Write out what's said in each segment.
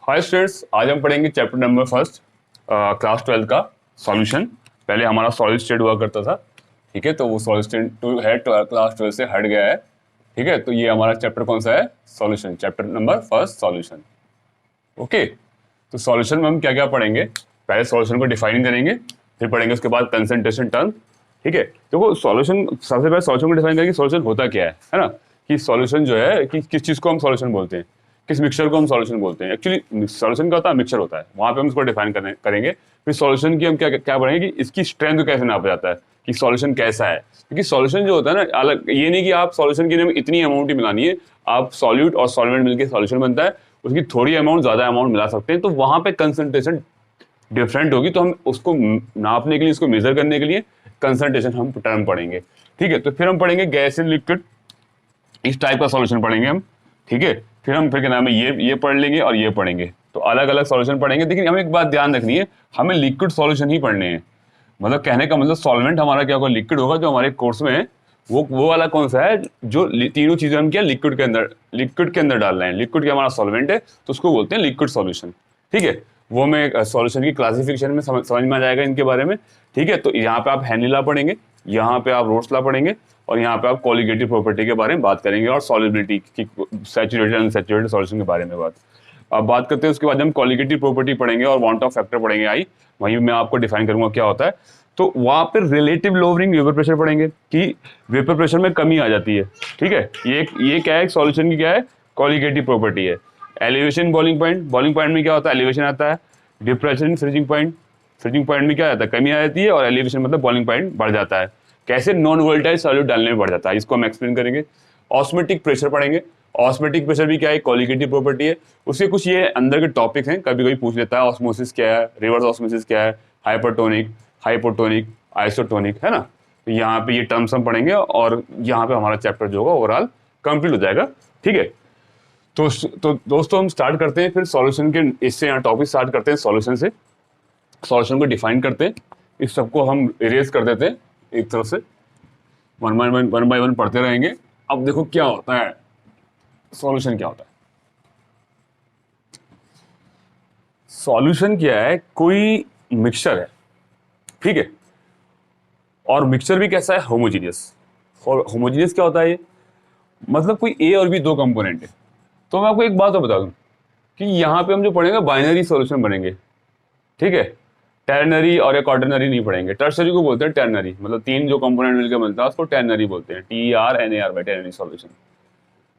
Hi students, आज हम पढ़ेंगे चैप्टर नंबर फर्स्ट क्लास 12 का सॉल्यूशन। पहले हमारा सॉलिड स्टेट हुआ करता था, ठीक है। तो वो सॉलिड स्टेट टू है क्लास 12 से हट गया है, ठीक है। तो ये हमारा चैप्टर कौन सा है? Solution, chapter number first solution. Okay, तो सॉल्यूशन में हम क्या क्या पढ़ेंगे? पहले सॉल्यूशन को डिफाइन करेंगे, फिर पढ़ेंगे उसके बाद कंसंट्रेशन टर्म, ठीक है। देखो सॉल्यूशन, सबसे पहले सॉल्यूशन को डिफाइन करेंगे सॉल्यूशन होता क्या है ना। कि सॉल्यूशन जो है कि किस चीज को हम सॉल्यूशन बोलते हैं, किस मिक्सचर को हम सॉल्यूशन बोलते हैं। एक्चुअली सॉल्यूशन का होता है मिक्सचर होता है, वहां पे हम इसको डिफाइन करेंगे। फिर सॉल्यूशन की हम क्या क्या पढ़ेंगे कि इसकी स्ट्रेंथ कैसे नापा जाता है, कि सॉल्यूशन कैसा है। क्योंकि सॉल्यूशन जो होता है ना, अलग ये नहीं कि आप सॉल्यूशन के लिए इतनी अमाउंट ही मिलानी है। आप सॉल्यूट और सॉल्वेंट मिलकर सॉल्यूशन बनता है, उसकी थोड़ी अमाउंट ज्यादा अमाउंट मिला सकते हैं, तो वहां पे कंसंट्रेशन डिफरेंट होगी। तो हम उसको नापने के लिए, इसको मेजर करने के लिए कंसंट्रेशन हम टर्म पढ़ेंगे, ठीक है। तो फिर हम पढ़ेंगे गैस एंड लिक्विड, इस टाइप का सॉल्यूशन पढ़ेंगे हम, ठीक है। फिर क्या नाम है, ये पढ़ लेंगे और ये पढ़ेंगे, तो अलग अलग सॉल्यूशन पढ़ेंगे। लेकिन हमें एक बात ध्यान रखनी है, हमें लिक्विड सॉल्यूशन ही पढ़ने हैं। मतलब कहने का मतलब सॉल्वेंट हमारा क्या होगा, लिक्विड होगा। जो हमारे कोर्स में है वो वाला कौन सा है, जो तीनों चीजें हम क्या लिक्विड के अंदर डाल रहे हैं। लिक्विड क्या हमारा सॉल्वेंट है, तो उसको बोलते हैं लिक्विड सॉल्यूशन, ठीक है। वो में सॉल्यूशन की क्लासिफिकेशन में समझ में आ जाएगा इनके बारे में, ठीक है। तो यहाँ पे आप हेनरी लॉ पढ़ेंगे, यहाँ पे आप रोल्स लॉ पढ़ेंगे, और यहाँ पे आप कोलिगेटिव प्रॉपर्टी के बारे में बात करेंगे, और सॉल्युबिलिटी की, सैचुरेटेड अनसैचुरेटेड सॉल्यूशन के बारे में अब बात करते हैं। उसके बाद हम कोलिगेटिव प्रॉपर्टी पढ़ेंगे और वांट ऑफ फैक्टर पढ़ेंगे। वहीं मैं आपको डिफाइन करूंगा क्या होता है। तो वहां पर रिलेटिव लोअरिंग वेपर प्रेशर पढ़ेंगे, कि वेपर प्रेशर में कमी आ जाती है, ठीक है। ये क्या है, सॉल्यूशन की क्या है, कोलिगेटिव प्रॉपर्टी है। एलिवेशन बॉइलिंग पॉइंट में क्या होता है, एलिवेशन आता है। डिप्रेशन फ्रीजिंग पॉइंट में क्या आता है, कमी आ जाती है, और एलिवेशन मतलब बॉइलिंग पॉइंट बढ़ जाता है। कैसे, नॉन वोलेटाइल सॉल्यूट डालने में बढ़ जाता है, इसको हम एक्सप्लेन करेंगे। ऑस्मेटिक प्रेशर पढ़ेंगे। ऑस्मेटिक प्रेशर भी क्या है, कोलिगेटिव प्रॉपर्टी है। उसके कुछ ये अंदर के टॉपिक हैं, कभी कभी पूछ लेता है। ऑस्मोसिस क्या है, रिवर्स ऑस्मोसिस क्या है, हाइपरटोनिक, हाइपोटोनिक, आइसोटोनिक, है ना। तो यहाँ पे ये टर्म्स हम पढ़ेंगे, और यहाँ पे हमारा चैप्टर जो होगा ओवरऑल कंप्लीट हो जाएगा, ठीक है। तो दोस्तों हम स्टार्ट करते हैं फिर सॉल्यूशन के, इससे यहाँ टॉपिक स्टार्ट करते हैं सॉल्यूशन से। सॉल्यूशन को डिफाइन करते हैं, इस सबको हम इरेज कर देते हैं एक तरफ से, वन बाय वन पढ़ते रहेंगे। अब देखो क्या होता है, सॉल्यूशन क्या होता है। सॉल्यूशन क्या है, कोई मिक्सचर है, ठीक है। और मिक्सचर भी कैसा है, होमोजीनियस। और होमोजीनियस क्या होता है ये, मतलब कोई ए और बी दो कंपोनेंट है। तो मैं आपको एक बात और बता दूं कि यहाँ पे हम जो पढ़ेंगे बाइनरी सॉल्यूशन बनेंगे, ठीक है। टर्नरी और एक ऑर्डिनरी नहीं पढ़ेंगे। टर्सरी को बोलते हैं टर्नरी, मतलब तीन जो कंपोनेंट मिलकर बनता है उसको टर्नरी बोलते हैं, TERNARY, टर्नरी सॉल्यूशन।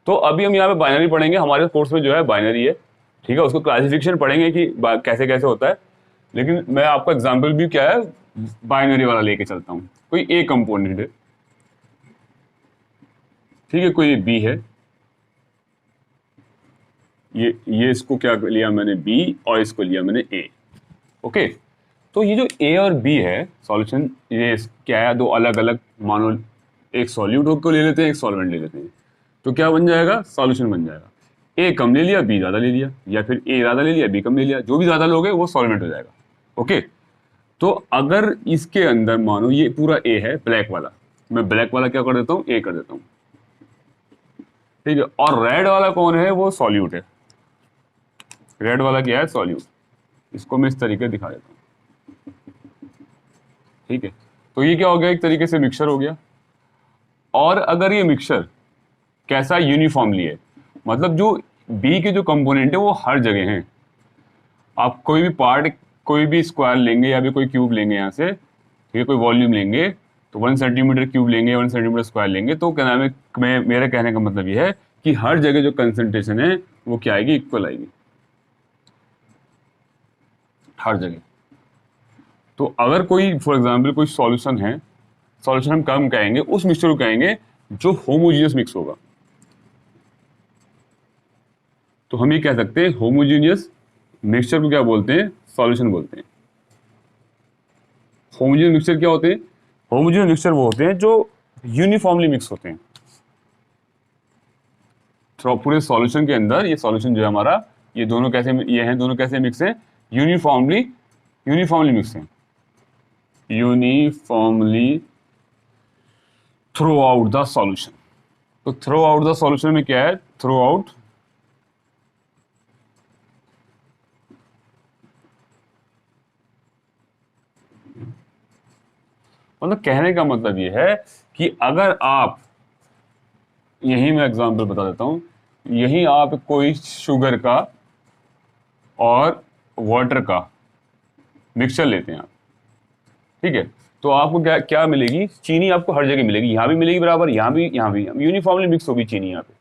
तो अभी हम यहाँ पे बाइनरी पढ़ेंगे, हमारे कोर्स में जो है बाइनरी है, ठीक है। उसको क्लासिफिकेशन पढ़ेंगे कि कैसे कैसे होता है। लेकिन मैं आपको एग्जाम्पल भी क्या है बाइनरी वाला लेके चलता हूँ। कोई ए कंपोनेंट है, ठीक है, कोई बी है, ये इसको क्या लिया मैंने बी, और इसको लिया मैंने ए, ओके। तो ये जो ए और बी है सॉल्यूशन, ये क्या है, दो अलग अलग, मानो एक सॉल्यूट को ले लेते हैं, एक सॉल्वेंट ले लेते हैं, तो क्या बन जाएगा, सॉल्यूशन बन जाएगा। ए कम ले लिया, बी ज्यादा ले लिया, या फिर ए ज्यादा ले लिया, बी कम ले लिया, जो भी ज्यादा लोगे वो सॉल्वेंट हो जाएगा, ओके। तो अगर इसके अंदर मानो ये पूरा ए है, ब्लैक वाला, मैं ब्लैक वाला क्या कर देता हूँ, ए कर देता हूँ, ठीक है। और रेड वाला कौन है, वो सॉल्यूट है। रेड वाला क्या है, सॉल्यूट। इसको मैं इस तरीके दिखा देता हूँ, ठीक है। तो ये क्या हो गया, एक तरीके से मिक्सचर हो गया। और अगर ये मिक्सचर कैसा, यूनिफॉर्मली है, मतलब जो बी के जो कंपोनेंट है वो हर जगह हैं। आप कोई भी पार्ट, कोई भी स्क्वायर लेंगे या भी कोई क्यूब लेंगे यहाँ से, ठीक है, कोई वॉल्यूम लेंगे, तो 1 सेंटीमीटर क्यूब लेंगे, 1 सेंटीमीटर स्क्वायर लेंगे, तो क्या नाम है, मेरे कहने का मतलब ये है कि हर जगह जो कंसंट्रेशन है वो क्या आएगी, इक्वल आएगी हर जगह। तो अगर कोई फॉर एग्जाम्पल कोई सॉल्यूशन है, सॉल्यूशन हम कम कहेंगे, उस मिक्सचर को कहेंगे जो होमोजीनियस मिक्स होगा। तो हम ये कह सकते हैं होमोजीनियस मिक्सचर को क्या बोलते हैं, सॉल्यूशन बोलते हैं। होमोजीनियस मिक्सचर क्या होते हैं, होमोजीनियस मिक्सचर वो होते हैं जो यूनिफॉर्मली मिक्स होते हैं। तो पूरे सॉल्यूशन के अंदर ये सॉल्यूशन जो है हमारा, ये दोनों कैसे, ये हैं दोनों कैसे मिक्स हैं, यूनिफॉर्मली मिक्स हैं, uniformly through out the solution. तो थ्रू आउट द सॉल्यूशन में क्या है, थ्रू आउट मतलब कहने का मतलब ये है कि अगर आप, यही मैं एग्जांपल बता देता हूँ, यही आप कोई शुगर का और वाटर का मिक्सचर लेते हैं आप, ठीक है, तो आपको क्या क्या मिलेगी, चीनी आपको हर जगह मिलेगी, यहाँ भी मिलेगी बराबर, यहाँ भी, यहाँ भी यूनिफॉर्मली मिक्स होगी चीनी यहाँ पे,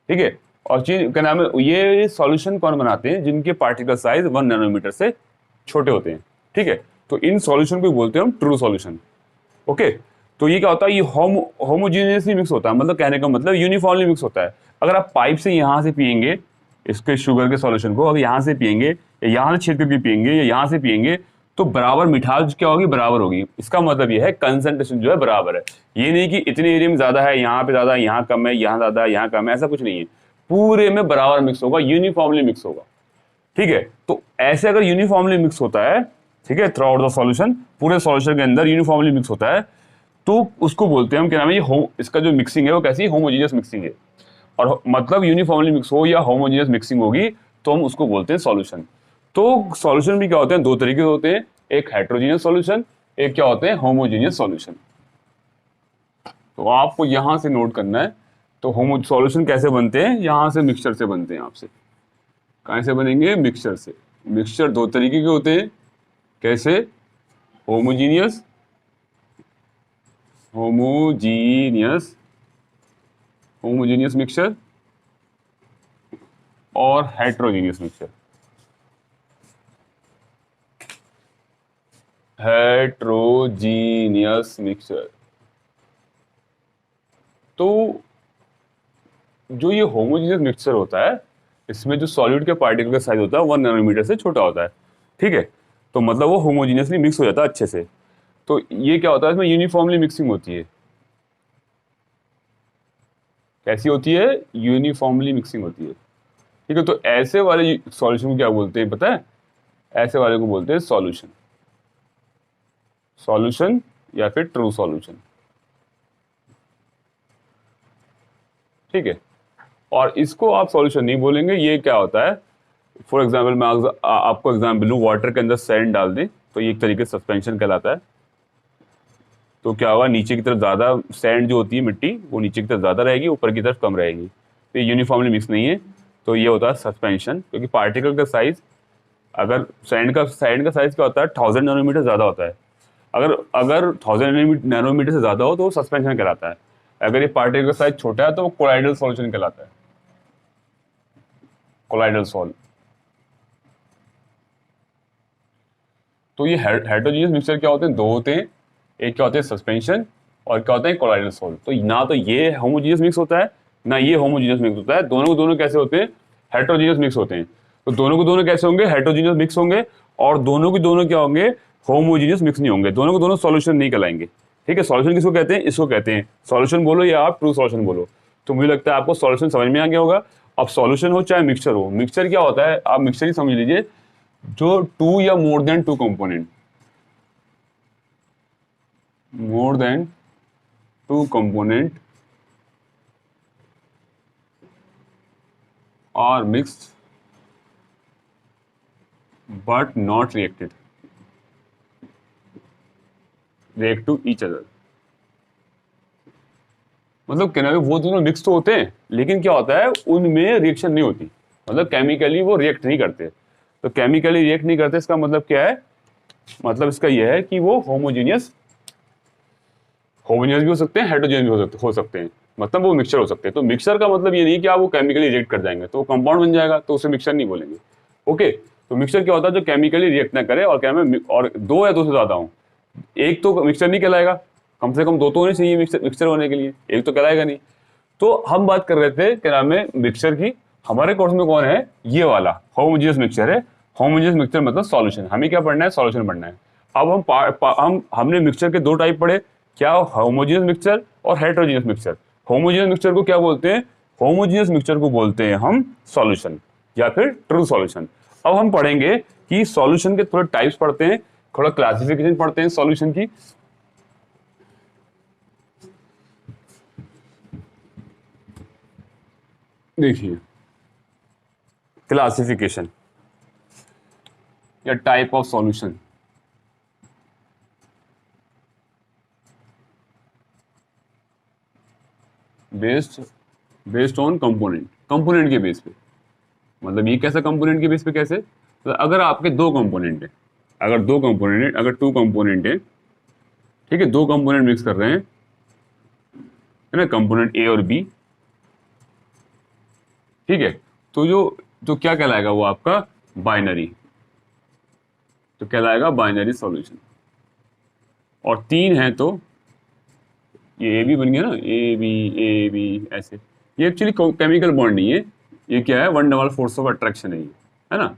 ठीक है। और चीनी क्या नाम है, ये सॉल्यूशन कौन बनाते हैं, जिनके पार्टिकल साइज 1 नैनोमीटर से छोटे होते हैं, ठीक है। तो इन सॉल्यूशन को बोलते हैं हम ट्रू सॉल्यूशन। ओके, तो ये क्या होता है, ये होमोजीनियसली मिक्स होता है, मतलब कहने का मतलब यूनिफॉर्मली मिक्स होता है। अगर आप पाइप से यहाँ से पियेंगे इसके शुगर के सॉल्यूशन को, अगर यहाँ से पियेंगे या यहाँ से छींट करके पियेंगे या यहाँ से पियेंगे, तो बराबर मिठास क्या होगी, बराबर होगी। इसका मतलब ये है कंसंट्रेशन जो है बराबर है। ये नहीं कि इतने एरिया में ज्यादा है, यहाँ पे ज्यादा है, यहाँ कम है, यहाँ ज्यादा है, यहाँ कम है, ऐसा कुछ नहीं है। पूरे में बराबर मिक्स होगा, यूनिफॉर्मली मिक्स होगा, ठीक है। तो ऐसे अगर यूनिफॉर्मली मिक्स होता है, ठीक है, थ्रू आउट द सॉल्यूशन, पूरे सॉल्यूशन के अंदर यूनिफॉर्मली मिक्स होता है, तो उसको बोलते हैं हम, क्या नाम है, ये इसका जो मिक्सिंग है वो कैसी होमोजीनियस मिक्सिंग है। और मतलब यूनिफॉर्मली मिक्स हो या होमोजीनियस मिक्सिंग होगी तो हम उसको बोलते हैं सॉल्यूशन। तो सॉल्यूशन भी क्या होते हैं, दो तरीके होते हैं, एक हेट्रोजीनियस सॉल्यूशन, एक क्या होते हैं, होमोजीनियस सॉल्यूशन। तो आपको यहां से नोट करना है, तो होमो सॉल्यूशन कैसे बनते हैं, यहां से मिक्सचर से बनते हैं। आपसे कहां से बनेंगे, मिक्सचर से। मिक्सचर दो तरीके के होते हैं, कैसे, होमोजीनियस, होमोजीनियस होमोजीनियस मिक्सचर और हेट्रोजीनियस मिक्सचर। हेट्रोजीनियस मिक्सचर, तो जो ये होमोजीनियस मिक्सचर होता है, इसमें जो सॉलिड के पार्टिकल का साइज होता है 1 नैनोमीटर से छोटा होता है, ठीक है। तो मतलब वो होमोजीनियसली मिक्स हो जाता है अच्छे से। तो ये क्या होता है, इसमें यूनिफॉर्मली मिक्सिंग होती है। कैसी होती है, यूनिफॉर्मली मिक्सिंग होती है, ठीक है। तो ऐसे वाले सॉल्यूशन को क्या बोलते हैं पता है, ऐसे वाले को बोलते हैं सॉल्यूशन। सॉल्यूशन या फिर ट्रू सॉल्यूशन, ठीक है। और इसको आप सॉल्यूशन नहीं बोलेंगे, ये क्या होता है, फॉर एग्जाम्पल मैं आपको एग्जाम्पल लूँ, वाटर के अंदर सैंड डाल दें तो ये एक तरीके से सस्पेंशन कहलाता है। तो क्या होगा, नीचे की तरफ ज़्यादा सैंड जो होती है मिट्टी, वो नीचे की तरफ ज़्यादा रहेगी, ऊपर की तरफ कम रहेगी, तो ये यूनिफॉर्मली मिक्स नहीं है, तो ये होता है सस्पेंशन। क्योंकि पार्टिकल का साइज, अगर सैंड का साइज क्या होता है, 1000 नैनोमीटर ज़्यादा होता है। अगर अगर 1000 नैनोमीटर से ज़्यादा हो तो वो सस्पेंशन कहलाता है। अगर ये पार्टिकल का साइज छोटा है तो वो कोलाइडल सॉल्यूशन कहलाता है, कोलाइडल सॉल्व। तो ये हेट्रोजीनियस मिक्सचर क्या होते हैं, दो होते हैं, एक क्या होते हैं सस्पेंशन और क्या होते हैं कोलाइडल सॉल्व। तो ना तो ये होमोजीनियस मिक्स होता है ना ये होमोजीनियस मिक्स होता है, दोनों को दोनों कैसे होते हैं, हेट्रोजीनियस मिक्स होते हैं। तो दोनों को दोनों कैसे होंगे, हेट्रोजीनियस मिक्स होंगे, और दोनों के दोनों क्या होंगे, होमोजीनियस मिक्स नहीं होंगे, दोनों को दोनों सॉल्यूशन नहीं कहलाएंगे, ठीक है। सॉल्यूशन किसको कहते हैं, इसको कहते हैं सॉल्यूशन बोलो या आप ट्रू सॉल्यूशन बोलो। तो मुझे लगता है आपको सॉल्यूशन समझ में आ गया होगा। अब सॉल्यूशन हो चाहे मिक्सचर हो, मिक्सचर क्या होता है, आप मिक्सचर ही समझ लीजिए, जो टू या more than two component, more than two component are mixed but not react to each other। मतलब कहना है वो दोनों मिक्स तो होते हैं, लेकिन क्या होता है उनमें रिएक्शन नहीं होती, मतलब केमिकली वो रिएक्ट नहीं करते। तो केमिकली रिएक्ट नहीं करते, इसका मतलब क्या है, मतलब इसका यह है कि वो होमोजीनियस भी हो सकते हैं, हेट्रोजीनियस भी हो सकते हैं, मतलब वो मिक्सचर हो सकते हैं। तो मिक्सचर का मतलब ये नहीं कि आप वो केमिकली रिएक्ट कर जाएंगे तो वो कंपाउंड बन जाएगा, तो उसे मिक्सचर नहीं बोलेंगे। ओके, तो मिक्सचर क्या होता है, जो केमिकली रिएक्ट ना करे, और क्या में और दो या दो से ज्यादा हो, एक तो मिक्सचर नहीं कहलाएगा, कम से कम दो तो होने चाहिए मिक्सचर होने के लिए, एक तो कहलाएगा नहीं। तो हम बात कर रहे थे क्या नाम है मिक्सचर की, हमारे कोर्स में कौन है, ये वाला होमोजीनियस मिक्सचर है। होमोजीनियस मिक्सचर मतलब सॉल्यूशन, हमें क्या पढ़ना है, सॉल्यूशन पढ़ना है। अब हमने मिक्सचर के दो टाइप पढ़े, क्या, होमोजीनियस मिक्सचर और हेट्रोजीनियस मिक्सचर। होमोजीनियस मिक्सचर को क्या बोलते हैं, होमोजीनियस मिक्सचर को बोलते हैं हम सॉल्यूशन या फिर ट्रू सॉल्यूशन। अब हम पढ़ेंगे कि सॉल्यूशन के थोड़े टाइप्स पढ़ते हैं, थोड़ा क्लासिफिकेशन पढ़ते हैं सॉल्यूशन की। देखिए, क्लासिफिकेशन या type of solution. Based on component के बेस पे। मतलब ये कैसा कंपोनेंट के बेस पे, कैसे? तो अगर आपके दो कंपोनेंट है, अगर टू कंपोनेंट है, ठीक है, दो कंपोनेंट मिक्स कर रहे हैं, है ना, कंपोनेंट ए और बी, ठीक है, तो जो क्या कहलाएगा वो आपका बाइनरी, तो कहलाएगा बाइनरी सॉल्यूशन। और तीन है तो ये ए बी बन गया ना, ए बी ऐसे। ये एक्चुअली केमिकल बॉन्ड नहीं है, ये क्या है, one double force of attraction है ये, है ना,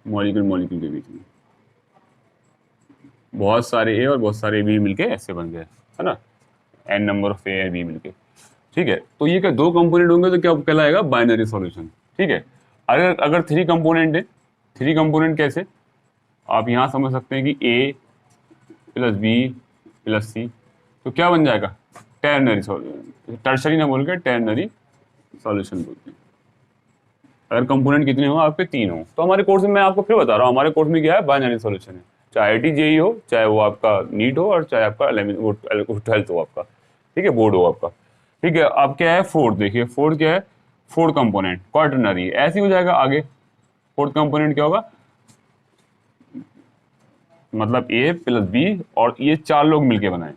मॉलिक्यूल के बीच में बहुत सारे ए और बहुत सारे बी मिलके ऐसे बन गए, है ना, N number of A B मिलके, ठीक है। तो ये क्या दो कंपोनेंट होंगे तो क्या कहलाएगा, बाइनरी सॉल्यूशन, ठीक है। अगर थ्री कंपोनेंट है, थ्री कंपोनेंट कैसे, आप यहां समझ सकते हैं कि ए प्लस बी प्लस सी, तो क्या बन जाएगा, टर्नरी सॉल्यूशन, टर्शरी ना बोल के टर्नरी सॉल्यूशन बोलते हैं। अगर कंपोनेंट कितने हो आपके, तीन हो। तो हमारे कोर्स में, मैं आपको फिर बता रहा हूँ, हमारे कोर्स में क्या है, बाइनरी सॉल्यूशन है, चाहे IIT JEE हो, चाहे वो आपका नीट हो, और चाहे आपका 12th हो आपका, ठीक है, बोर्ड हो आपका, ठीक है। अब क्या है, फोर्थ, देखिए फोर्थ क्या है, फोर्थ कंपोनेंट क्वाटरनरी, ऐसे ही हो जाएगा आगे। फोर्थ कंपोनेंट क्या होगा, मतलब ए प्लस बी और ये चार लोग मिलके बनाए,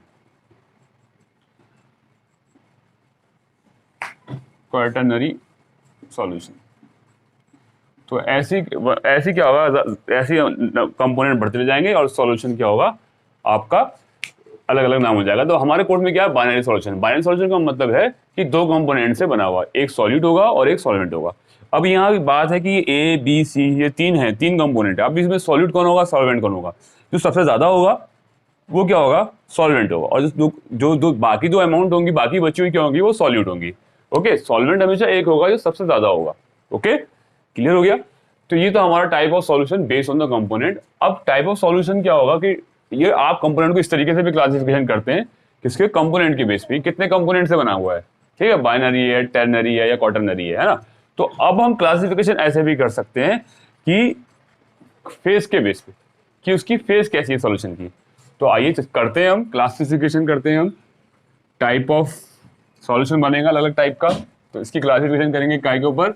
क्वाटरनरी सॉल्यूशन। तो ऐसी क्या होगा, ऐसी कंपोनेंट बढ़ते चले जाएंगे और सॉल्यूशन क्या होगा आपका, अलग अलग नाम हो जाएगा। तो हमारे कोर्स में क्या है, बाइनरी सॉल्यूशन। बाइनरी सॉल्यूशन का मतलब है कि दो कंपोनेंट से बना हुआ, एक सॉल्यूट होगा और एक सॉल्वेंट होगा। अब यहाँ की बात है कि ए बी सी ये तीन है, तीन कंपोनेंट है। अब इसमें सॉल्यूट कौन होगा, सॉल्वेंट कौन होगा, जो सबसे ज्यादा होगा वो क्या होगा, सॉल्वेंट होगा, और जो बाकी दो अमाउंट होंगी, बाकी बची हुई क्या होंगी, वो सॉल्यूट होंगी। ओके, सॉल्वेंट हमेशा एक होगा जो सबसे ज्यादा होगा। ओके, क्लियर हो गया। तो ये तो हमारा type of solution based on the component. अब टाइप ऑफ सॉल्यूशन क्या होगा कि ये आप कंपोनेंट को इस तरीके से भी क्लासिफिकेशन करते हैं, किसके, कंपोनेंट के बेस पे, कितने कंपोनेंट से बना हुआ है, ठीक है, बाइनरी है, टर्नरी है या क्वाटरनरी है ना। तो अब हम क्लासिफिकेशन ऐसे भी कर सकते हैं कि फेस के बेस पे, कि उसकी फेस कैसी है सॉल्यूशन की। तो आइए करते हैं, हम क्लासिफिकेशन करते हैं, हम टाइप ऑफ सॉल्यूशन बनेगा अलग अलग टाइप का, तो इसकी क्लासिफिकेशन करेंगे काय के ऊपर,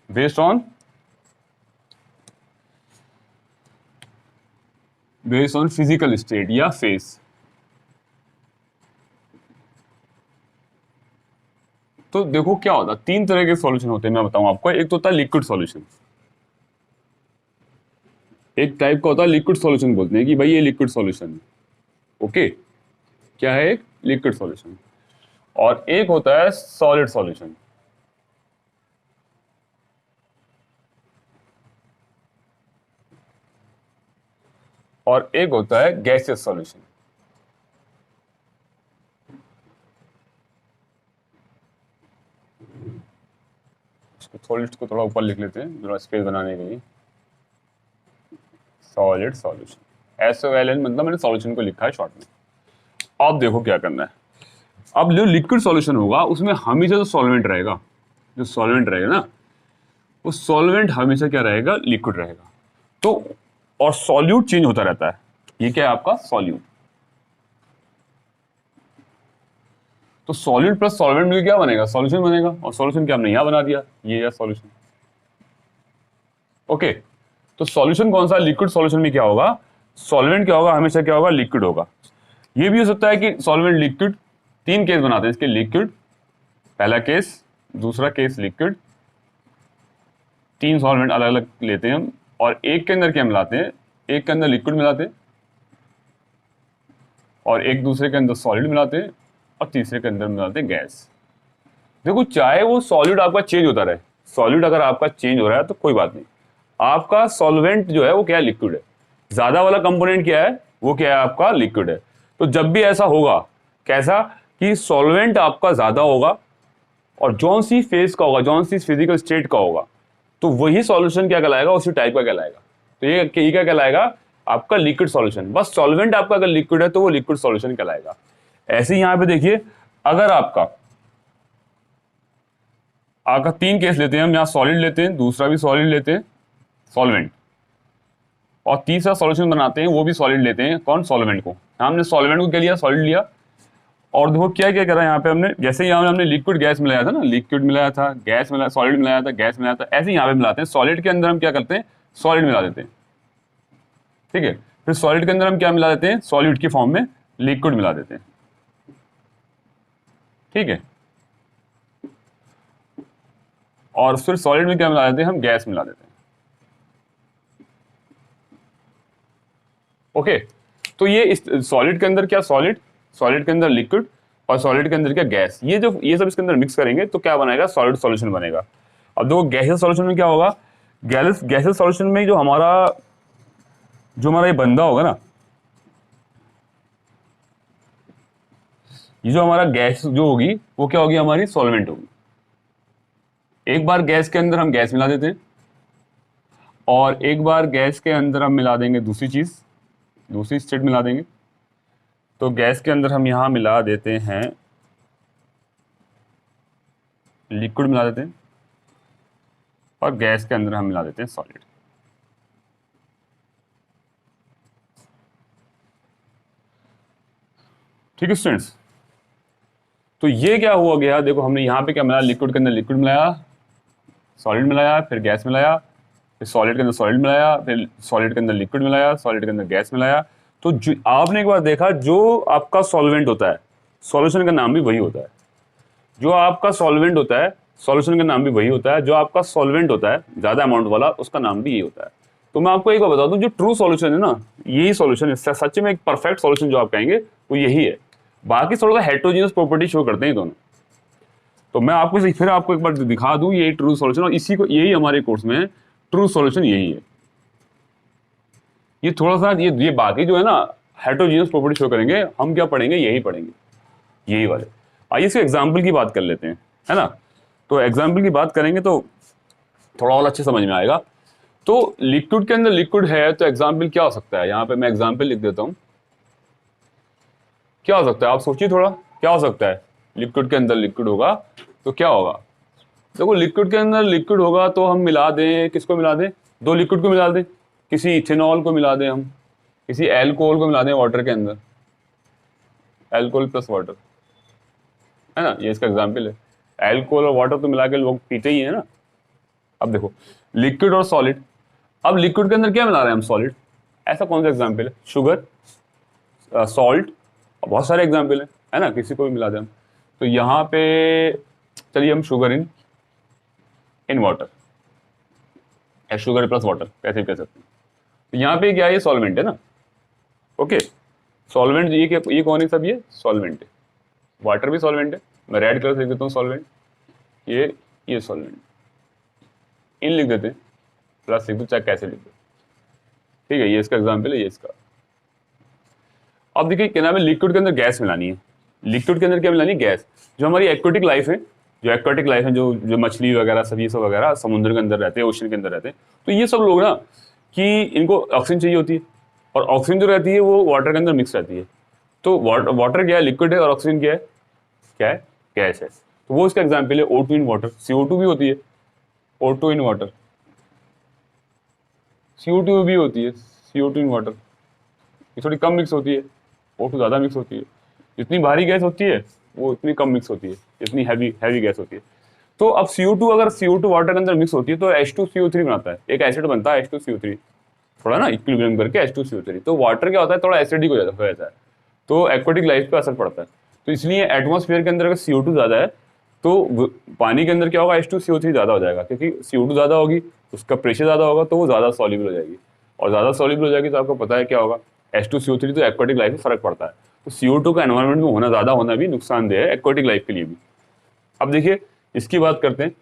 बेस्ड ऑन फिजिकल स्टेट या फेस। तो देखो क्या होता है, तीन तरह के सॉल्यूशन होते हैं, मैं बताऊं आपको। एक तो होता है लिक्विड सॉल्यूशन, एक टाइप का होता है लिक्विड सॉल्यूशन, बोलते हैं कि भाई ये लिक्विड सॉल्यूशन है। ओके, क्या है, एक लिक्विड सॉल्यूशन। और एक होता है सॉलिड सॉल्यूशन, और एक होता है गैसियस सॉल्यूशन। सॉलिड को थोड़ा ऊपर लिख लेते हैं थोड़ा स्पेस बनाने के लिए, सॉलिड सॉल्यूशन, SOLN, मतलब मैंने सॉल्यूशन को लिखा है शॉर्ट में। अब देखो क्या करना है, अब जो लिक्विड सॉल्यूशन होगा उसमें हमेशा जो सॉल्वेंट रहेगा, जो सॉल्वेंट रहेगा ना, वो सॉल्वेंट हमेशा क्या रहेगा, लिक्विड रहेगा। तो और सॉल्यूट चेंज होता रहता है, ये क्या है आपका सॉल्यूट। तो सॉल्यूट प्लस सॉल्वेंट मिलकर क्या बनेगा, सॉल्यूशन बनेगा। और सॉल्यूशन क्या हमने यहां बना दिया, ये है सॉल्यूशन। ओके, तो सॉल्यूशन कौन सा, लिक्विड सॉल्यूशन में क्या होगा, सॉल्वेंट क्या होगा, हमेशा क्या होगा, लिक्विड होगा। ये भी हो सकता है कि सॉल्वेंट लिक्विड, तीन केस बनाते हैं इसके, लिक्विड पहला केस, दूसरा केस लिक्विड, तीन सॉल्वेंट अलग अलग लेते हैं हम, और एक के अंदर क्या मिलाते हैं, एक के अंदर लिक्विड मिलाते हैं, और एक दूसरे के अंदर सॉलिड मिलाते हैं, और तीसरे के अंदर मिलाते हैं गैस। देखो चाहे वो सॉलिड आपका चेंज होता रहे, सॉलिड अगर आपका चेंज हो रहा है तो कोई बात नहीं, आपका सॉल्वेंट जो है वो क्या है, लिक्विड है। ज्यादा वाला कंपोनेंट क्या है, वो क्या है आपका लिक्विड है। तो जब भी ऐसा होगा, कैसा कि सॉल्वेंट आपका ज्यादा होगा और जौन सी फेज का होगा, जौन सी फिजिकल स्टेट का होगा, तो वही सॉल्यूशन क्या कहलाएगा, उसी टाइप का कहलाएगा। तो ये क्या कहलाएगा, आपका लिक्विड सॉल्यूशन। बस सॉल्वेंट आपका अगर लिक्विड है तो वो लिक्विड सॉल्यूशन कहलाएगा। ऐसे ही यहां पे देखिए, अगर आपका तीन केस लेते हैं हम, यहां सॉलिड लेते हैं, दूसरा भी सॉलिड लेते हैं, सॉल्वेंट, और तीसरा सॉल्यूशन बनाते हैं, वो भी सॉलिड लेते हैं, कौन, सॉल्वेंट को। हमने सॉल्वेंट को क्या लिया, सॉलिड लिया, और देखो क्या क्या करा यहाँ पे हमने, जैसे यहाँ हमने लिक्विड गैस मिलाया था ना, लिक्विड मिलाया था, गैस मिलाया, सॉलिड मिलाया था, गैस मिलाया था, ऐसे ही यहाँ पे मिलाते हैं। सॉलिड के अंदर हम क्या करते हैं, सॉलिड मिला देते हैं, ठीक है। फिर सॉलिड के अंदर हम क्या मिला देते हैं, सॉलिड की फॉर्म में लिक्विड मिला देते हैं, ठीक है। और फिर सॉलिड में क्या मिला देते हैं, हम गैस मिला देते हैं। ओके, तो ये इस सॉलिड के अंदर क्या, सॉलिड, सॉलिड के अंदर लिक्विड, और सॉलिड के अंदर क्या, गैस। ये सब इसके अंदर मिक्स करेंगे तो क्या बनाएगा, सॉलिड सॉल्यूशन बनेगा। अब देखो गैसेस सॉल्यूशन में क्या होगा, गैसेस सॉल्यूशन में जो हमारा ये बंदा होगा ना, ये जो हमारा गैस जो होगी वो क्या होगी, हमारी सॉल्वेंट होगी। एक बार गैस के अंदर हम गैस मिला देते हैं, और एक बार गैस के अंदर हम मिला देंगे दूसरी चीज, दूसरी स्टेट मिला देंगे। तो गैस के अंदर हम यहां मिला देते हैं लिक्विड मिला देते हैं, और गैस के अंदर हम मिला देते हैं सॉलिड। ठीक है स्टूडेंट्स, तो ये क्या हुआ गया, देखो हमने यहाँ पे क्या मिलाया, लिक्विड के अंदर लिक्विड मिलाया, सॉलिड मिलाया, फिर गैस मिलाया, फिर सॉलिड के अंदर सॉलिड मिलाया, फिर सॉलिड के अंदर लिक्विड मिलाया, सॉलिड के अंदर गैस मिलाया। तो आपने एक बार देखा, जो आपका सॉल्वेंट होता है, सॉल्यूशन का नाम भी वही होता है। जो आपका सॉल्वेंट होता है, सॉल्यूशन का नाम भी वही होता है। जो आपका सॉल्वेंट होता है ज्यादा अमाउंट वाला, उसका नाम भी यही होता है। तो मैं आपको एक बार बता दूं, जो ट्रू सॉल्यूशन है ना, यही सॉल्यूशन है सच में, एक परफेक्ट सॉल्यूशन जो आप कहेंगे वो यही है। बाकी थोड़ा सा हेटेरोजेनियस प्रॉपर्टी शो करते हैं दोनों। तो मैं आपको फिर आपको एक बार दिखा दूं ये ट्रू सॉल्यूशन, और इसी को यही हमारे कोर्स में ट्रू सॉल्यूशन यही है। ये थोड़ा सा ये बाकी जो है ना हेटेरोजेनियस प्रॉपर्टी शो करेंगे, हम क्या पढ़ेंगे, यही पढ़ेंगे, यही वाले। आइए इसके एग्जाम्पल की बात कर लेते हैं, है ना। तो एग्जाम्पल की बात करेंगे तो थोड़ा और अच्छे समझ में आएगा। तो लिक्विड के अंदर लिक्विड है, तो एग्जाम्पल क्या हो सकता है, यहाँ पे मैं एग्जाम्पल लिख देता हूं। क्या हो सकता है, आप सोचिए थोड़ा, क्या हो सकता है। लिक्विड के अंदर लिक्विड होगा तो क्या होगा, देखो लिक्विड के अंदर लिक्विड होगा तो हम मिला दें, किसको मिला दें, दो लिक्विड को मिला दें, किसी इथेनॉल को मिला दें, हम किसी एल्कोहल को मिला दें वाटर के अंदर, एल्कोहल प्लस वाटर, है ना। ये इसका एग्जाम्पल है। एल्कोहल और वाटर तो मिला के लोग पीते ही है ना। अब देखो लिक्विड और सॉलिड, अब लिक्विड के अंदर क्या मिला रहे हैं हम, सॉलिड। ऐसा कौन सा एग्जाम्पल है, शुगर, सॉल्ट, बहुत सारे एग्जाम्पल है ना, किसी को भी मिला दें हम। तो यहाँ पे चलिए हम शुगर इन वाटर, या शुगर प्लस वाटर कैसे भी कह सकते हैं। तो यहाँ पे क्या है, ये सॉल्वेंट है ना। ओके, सॉल्वेंट ये कौन है सब, ये सॉल्वेंट है। वाटर भी सॉल्वेंट है, मैं रेड कलर से लिख देता हूँ सॉल्वेंट, ये सॉल्वेंट, इन लिख देते हैं, प्लस लिख दो, चाहे कैसे लिख दो, ठीक है। ये इसका एग्जाम्पल है, ये इसका। अब देखिए क्या नाम है, लिक्विड के अंदर गैस मिलानी है। लिक्विड के अंदर क्या मिलानी है, गैस। जो हमारी एक्वेटिक लाइफ है, जो मछली वगैरह सब, ये सब वगैरह समुद्र के अंदर रहते हैं, ओशन के अंदर रहते हैं। तो ये सब लोग ना कि इनको ऑक्सीजन चाहिए होती है, और ऑक्सीजन जो रहती है वो वाटर के अंदर मिक्स रहती है। तो वाटर क्या है, लिक्विड है, और ऑक्सीजन क्या है, गैस है। तो वो इसका एग्जाम्पल है O2 इन वाटर। CO2 भी होती है, O2 इन वाटर, CO2 भी होती है, CO2 इन वाटर। ये थोड़ी कम मिक्स होती है, O2 ज़्यादा मिक्स होती है। जितनी भारी गैस होती है वो इतनी कम मिक्स होती है, इतनी हैवी गैस होती है। तो अब CO2 अगर CO2 वाटर के अंदर मिक्स होती है तो H2CO3 बनाता है, एक एसिड बनता है H2CO3, थोड़ा ना इक्विलिब्रियम करके H2CO3। तो वाटर क्या होता है, थोड़ा एसिडिक हो जाता है, तो एक्वेटिक लाइफ पे असर पड़ता है। तो इसलिए एटमॉस्फेयर के अंदर अगर CO2 ज़्यादा है तो पानी के अंदर क्या होगा, H2CO3 ज़्यादा हो जाएगा, क्योंकि CO2 ज़्यादा होगी, उसका प्रेशर ज़्यादा होगा, तो वो ज़्यादा सॉल्युबल हो जाएगी। और ज़्यादा सॉल्युबल हो जाएगी तो आपको पता है क्या होगा, H2CO3, तो एक्वेटिक लाइफ में फर्क पड़ता है। तो CO2 का एनवायरनमेंट में होना ज़्यादा होना भी नुकसानदेह है एक्वेटिक लाइफ के लिए भी। अब देखिए इसकी बात करते हैं।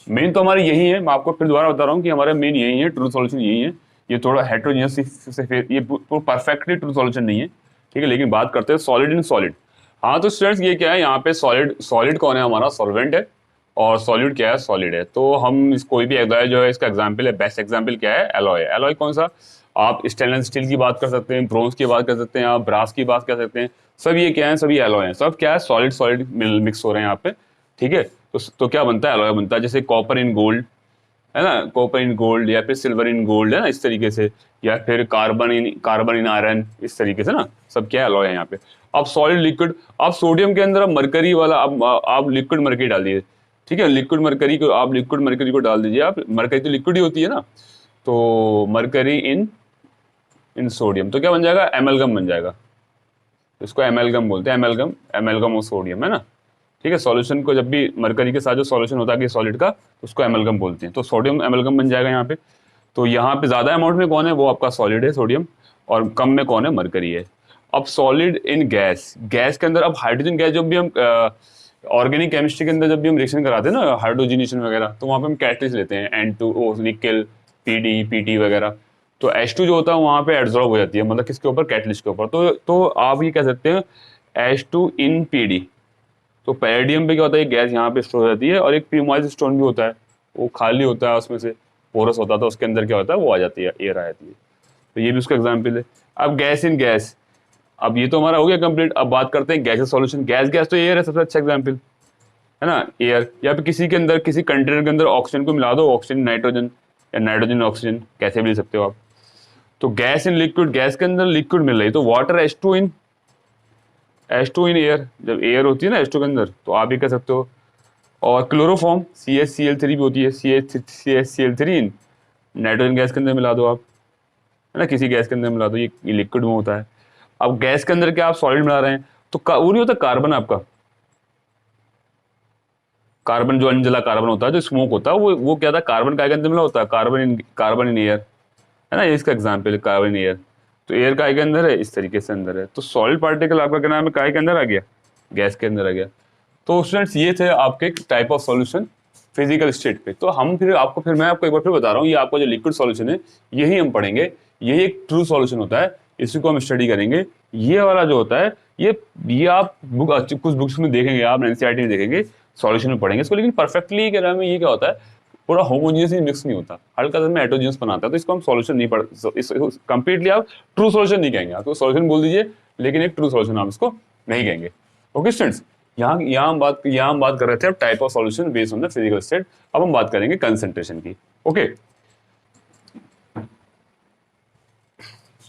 मेन तो हमारी यही है, मैं आपको फिर दोबारा बता रहा हूँ कि हमारा मेन यही है, ट्रू सॉल्यूशन यही है। ये थोड़ा हेटेरोजेनियस से ये परफेक्टली ट्रू सॉल्यूशन नहीं है, ठीक है। लेकिन बात करते हैं सॉलिड इन सॉलिड। हाँ तो स्टूडेंट्स ये क्या है, यहाँ पे सॉलिड कौन है, हमारा सॉल्वेंट है, और सॉलिड क्या है, सॉलिड है। तो हम कोई भी एलॉय जो है, इसका एग्जाम्पल है, बेस्ट एग्जाम्पल क्या है, एलॉय। एलॉय कौन सा, आप स्टेनलेस स्टील की बात कर सकते हैं, ब्रोंज की बात कर सकते हैं, आप ब्रास की बात कर सकते हैं। सब ये क्या है, सभी एलॉय हैं। सब क्या है, सॉलिड मिक्स हो रहे हैं यहाँ पे, ठीक है। तो क्या बनता है, एलॉय बनता है। जैसे कॉपर इन गोल्ड, है ना, कॉपर इन गोल्ड या फिर सिल्वर इन गोल्ड, है ना, इस तरीके से, या फिर कार्बन इन आयरन, इस तरीके से ना, सब क्या अलॉय है यहाँ पे। अब सॉलिड लिक्विड, अब सोडियम के अंदर अब मरकरी वाला, अब आप लिक्विड मरकरी डाल दीजिए, ठीक है, लिक्विड मरकरी को, आप लिक्विड मरकरी को डाल दीजिए, आप मरकरी तो लिक्विड ही होती है ना, तो मरकरी इन इन सोडियम, तो क्या बन जाएगा, एमएलगम बन जाएगा, इसको एमएलगम बोलते हैं, एमएलगम, एमएलगम ऑफ सोडियम, है ना, ठीक है। सॉल्यूशन को जब भी मरकरी के साथ जो सॉल्यूशन होता है कि सॉलिड का, उसको एमएलगम बोलते हैं, तो सोडियम एमएलगम बन जाएगा यहाँ पे। तो यहाँ पे ज्यादा अमाउंट में कौन है, वो आपका सॉलिड है सोडियम, और कम में कौन है, मरकरी है। अब सॉलिड इन गैस, गैस के अंदर अब हाइड्रोजन गैस, जब भी हम ऑर्गेनिक केमिस्ट्री के अंदर जब भी हम रिएक्शन कराते हैं ना, हाइड्रोजनेशन वगैरह, तो वहाँ पे हम कैटलिस्ट लेते हैं, N2O, निकेल, पीडी, पीटी वगैरह, तो H2 जो होता है वहाँ पे एब्जॉर्ब हो जाती है, मतलब किसके ऊपर, कैटलिस्ट के ऊपर। तो आप ये कह सकते हैं H2 इन पीडी। तो पैरेडियम पे क्या होता है, गैस यहाँ पे स्टोर हो जाती है, और एक प्यूमाइज स्टोन भी होता है, वो खाली होता है, उसमें से पोरस होता है, तो उसके अंदर क्या होता है, वो आ जाती है, एयर आ जाती है। तो ये भी उसका एग्जाम्पल है। अब गैस इन गैस, अब ये तो हमारा हो गया कंप्लीट। अब बात करते हैं गैस सॉल्यूशन, गैस गैस तो एयर है सबसे अच्छा एग्जाम्पल, है ना, एयर। या फिर किसी के अंदर, किसी कंटेनर के अंदर ऑक्सीजन को मिला दो, ऑक्सीजन नाइट्रोजन, या नाइट्रोजन ऑक्सीजन, कैसे भी ले सकते हो आप। तो गैस इन लिक्विड, गैस के अंदर लिक्विड मिल रही, तो वाटर H2 इन एयर, जब एयर होती है ना H2 के अंदर, तो आप ये कह सकते हो। और क्लोरोफॉर्म CH Cl3 भी होती है, CH Cl3 in nitrogen gas के अंदर मिला दो आप, है ना, किसी गैस के अंदर मिला दो, ये लिक्विड में होता है। अब गैस के अंदर क्या आप सॉलिड मिला रहे हैं, तो वो नहीं होता कार्बन, आपका कार्बन, जो अनजला कार्बन होता है, जो स्मोक होता है, वो क्या था, कार्बन काय के अंदर मिला होता है, कार्बन इन एयर, है ना, ये इसका एग्जाम्पल है, कार्बन इन एयर। तो एयर काय के अंदर है, इस तरीके से अंदर है। तो सॉलिड पार्टिकल आपका क्या नाम है, काय के अंदर आ गया, गैस के अंदर आ गया। तो स्टूडेंट्स ये थे आपके type of solution physical state पे। तो हम फिर मैं आपको एक बार फिर बता रहा हूँ, ये आपका जो लिक्विड सॉल्यूशन है, यही हम पढ़ेंगे, यही एक ट्रू सॉल्यूशन होता है, इसी को हम स्टडी करेंगे। ये वाला जो होता है, ये आप कुछ बुक्स में देखेंगे, आप एनसीईआरटी में देखेंगे, सॉल्यूशन में पढ़ेंगे इसको, लेकिन परफेक्टली क्या नाम है, ये क्या होता है, पूरा होमोजीनियस मिक्स नहीं होता, हल्का सा में हेटेरोजीनियस बनाता है, तो इसको हम सॉल्यूशन नहीं पढ़, कंप्लीटली आप ट्रू सॉल्यूशन नहीं कहेंगे, आपको सॉल्यूशन बोल दीजिए, लेकिन एक ट्रू सॉल्यूशन आप इसको नहीं कहेंगे। ओके स्टूडेंट्स, यहाँ हम बात कर रहे थे अब type of solution based on the physical state. अब हम बात करेंगे कंसंट्रेशन की। ओके,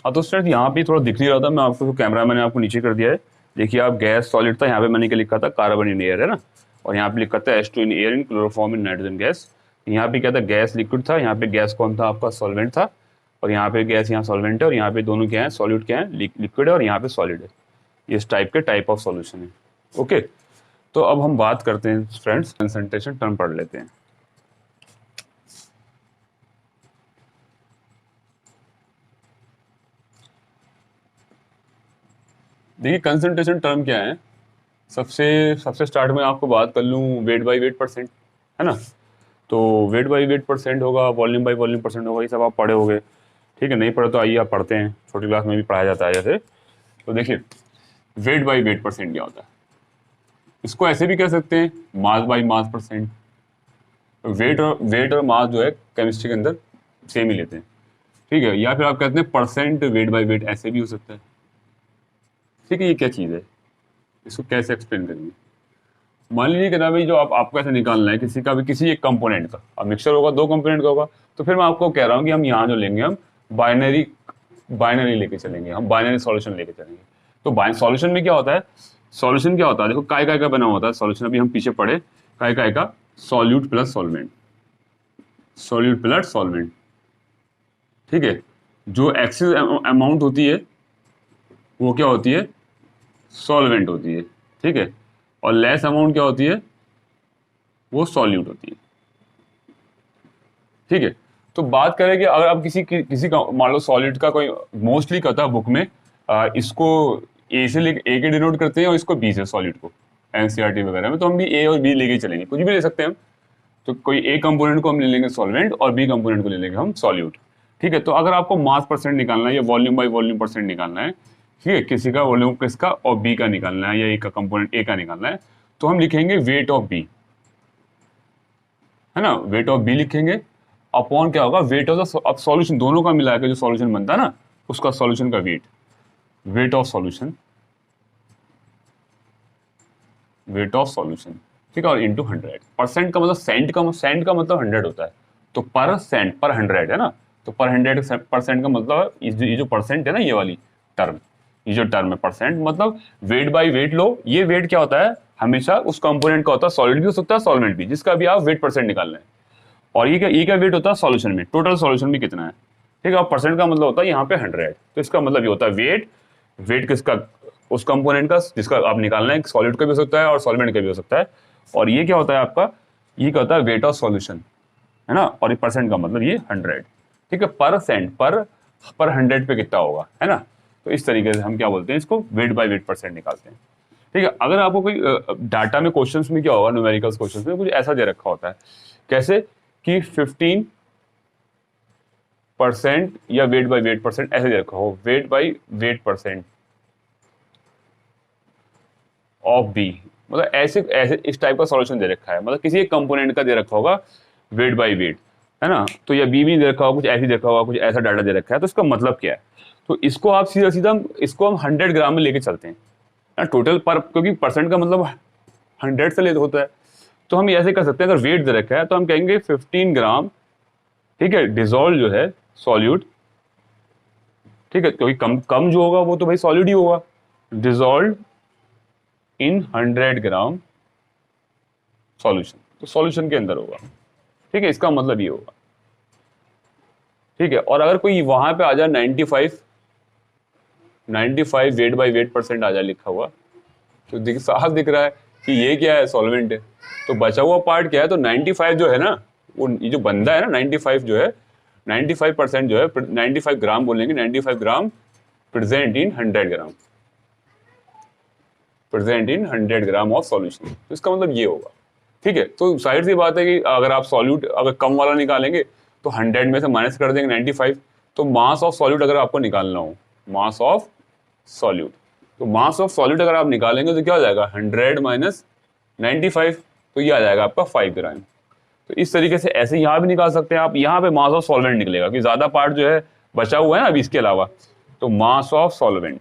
हाँ तो स्टूडेंट यहाँ पे थोड़ा दिख नहीं रहा था, मैं आपको कैमरा मैंने आपको नीचे कर दिया है। देखिए आप, गैस सॉलिड था, यहाँ पे मैंने क्या लिखा था, कार्बन इन एयर, है ना, और यहाँ पे लिखा था H2 in air in chloroform in nitrogen gas. यहाँ पे क्या था, गैस लिक्विड था, यहाँ पे गैस कौन था, आपका सॉल्वेंट था, और यहाँ पे गैस, यहाँ सॉल्वेंट है, और यहाँ पे दोनों क्या है, सॉल्यूट क्या है, लिक्विड है, और यहाँ पे सॉलिड है। इस टाइप के टाइप ऑफ सॉल्यूशन है। ओके, तो अब हम बात करते हैं फ्रेंड्स, कंसंट्रेशन टर्म पढ़ लेते हैं। देखिए कंसंट्रेशन टर्म क्या है, सबसे स्टार्ट में आपको बात कर लूँ, वेट बाई वेट परसेंट, है ना। तो वेट बाई वेट परसेंट होगा, वॉल्यूम बाई वॉल्यूम परसेंट होगा, ये सब आप पढ़े होंगे, ठीक है। नहीं पढ़े तो आइए आप पढ़ते हैं, छोटी क्लास में भी पढ़ाया जाता है जैसे। तो देखिए वेट बाई वेट परसेंट क्या होता है, इसको ऐसे भी कह सकते हैं, mass by mass percent. Weight और मास जो है केमिस्ट्री के अंदर सेम ही लेते हैं, ठीक है। या फिर आप कहते हैं परसेंट वेट बाई वेट, ऐसे भी हो सकता है, ठीक है। ये क्या चीज़ है, इसको कैसे एक्सप्लेन करेंगे। मान लीजिए कि ना भाई, जो आपको ऐसे निकालना है किसी का भी, किसी एक कंपोनेंट का, अब मिक्सचर होगा, 2 कंपोनेंट का होगा, तो फिर मैं आपको कह रहा हूँ कि हम यहाँ जो लेंगे, हम बाइनरी लेके चलेंगे, हम बाइनरी सॉल्यूशन लेके चलेंगे। तो सॉल्यूशन में क्या होता है, सॉल्यूशन क्या होता है, देखो काय का बना होता है सॉल्यूशन, अभी हम पीछे पढ़े, काय का solute plus solvent, solute plus solvent, ठीक है। जो एक्सेस अमाउंट होती है वो क्या होती है, सॉल्वेंट होती है, ठीक है। और लेस अमाउंट क्या होती है, वो सॉल्यूट होती है, ठीक है। तो बात करें कि अगर आप किसी का मान लो सॉलिड का कोई, मोस्टली कहता है बुक में, इसको ए के डिनोट करते हैं और इसको बी से, सॉलिड को एनसीईआरटी वगैरह में, तो हम भी ए और बी लेके चलेंगे, कुछ भी ले सकते हैं हम। तो कोई ए कंपोनेंट को हम ले लेंगे सॉल्वेंट, और बी कंपोनेंट को ले लेंगे हम सॉल्यूट, ठीक है। तो अगर आपको मास परसेंट निकालना है या वॉल्यूम बाई वॉल्यूम परसेंट निकालना है, ठीक है, किसी का वॉल्यूम किसका और बी का निकालना है, या ए का कंपोनेंट ए का निकालना है, तो हम लिखेंगे वेट ऑफ बी, है ना, वेट ऑफ बी लिखेंगे, अपॉन क्या होगा, वेट ऑफ द, अब सॉल्यूशन दोनों का मिला के जो सॉल्यूशन बनता है ना, उसका सॉल्यूशन का weight of solution, weight of solution, ठीक है, और इंटू 100। परसेंट का मतलब सेंट का मतलब 100 होता है, तो परसेंट पर 100 है ना, तो पर 100% का मतलब ये जो परसेंट है ना, ये वाली टर्म, ये जो टर्म है परसेंट, मतलब वेट बाई वेट लो। ये वेट क्या होता है, हमेशा उस कंपोनेंट का होता है, सॉलिड भी हो सकता है सॉल्वेंट भी, जिसका भी आप वेट परसेंट निकालना है। और ये क्या वेट होता है सॉल्यूशन में, टोटल सॉल्यूशन में कितना है, ठीक है। और परसेंट का मतलब होता है यहाँ पे 100, तो इसका मतलब ये होता है वेट, वेट किसका, उस कंपोनेंट का जिसका आप निकालना है, सॉलिड का भी हो सकता है और सॉल्वेंट का भी हो सकता है। और ये क्या होता है आपका, ये क्या होता है वेट ऑफ सॉल्यूशन, है ना। और ये परसेंट का मतलब ये 100, ठीक है। परसेंट पर 100 पे कितना होगा, है ना। तो इस तरीके से हम क्या बोलते हैं, इसको वेट बाय वेट परसेंट निकालते हैं, ठीक है। अगर आपको कोई डाटा में क्वेश्चंस में क्या होगा, न्यूमेरिकल्स क्वेश्चंस में कुछ ऐसा दे रखा होता है, कैसे कि 15% या वेट बाय वेट परसेंट ऐसे दे रखा हो, weight by weight percent of B, मतलब ऐसे ऐसे इस टाइप का सॉल्यूशन दे रखा है, मतलब किसी एक कंपोनेंट का दे रखा होगा वेट बाय वेट, है ना। तो या बी भी दे रखा होगा, कुछ ऐसे दे रखा होगा, कुछ ऐसा डाटा दे रखा है, तो इसका मतलब क्या है, तो इसको आप सीधा सीधा इसको हम 100 ग्राम में लेके चलते हैं ना, टोटल पर, क्योंकि परसेंट का मतलब 100 से ले होता है। तो हम ऐसे कर सकते हैं, अगर वेट दे रखा है तो हम कहेंगे 15 ग्राम, ठीक है, डिजोल्व जो है सॉल्यूट, ठीक है, क्योंकि कम कम जो होगा वो तो भाई सॉलिड ही होगा, डिजोल्व इन 100 ग्राम सॉल्यूशन, तो सॉल्यूशन के अंदर होगा, ठीक है। इसका मतलब ये होगा, ठीक है। और अगर कोई वहां पे आ जाए 95 वेट बाय वेट परसेंट आ जाए लिखा हुआ, तो साफ दिख रहा है कि ये क्या है, सॉल्वेंट है। तो बचा हुआ पार्ट क्या है, तो 95 जो है ना, वो ये जो बंदा है ना 95 जो है, 95% जो है, 95 ग्राम बोलेंगे, 95 ग्राम present in 100 gram, present in 100 gram of solution, तो इसका मतलब ये होगा, ठीक है। तो जाहिर सी बात है कि अगर आप सॉल्यूट अगर कम वाला निकालेंगे तो 100 में से माइनस कर देंगे 95, तो मास ऑफ सॉल्यूट अगर आपको निकालना हो, मास ऑफ सॉल्यूट, तो मास ऑफ सॉल्यूट अगर आप निकालेंगे तो क्या हो जाएगा, 100 माइनस 95, तो ये आ जाएगा आपका 5 ग्राम। तो इस तरीके से ऐसे यहाँ भी निकाल सकते हैं आप, यहाँ पे मास ऑफ सॉल्वेंट निकलेगा, क्योंकि ज्यादा पार्ट जो है बचा हुआ है ना अभी इसके अलावा, तो मास ऑफ सॉल्वेंट,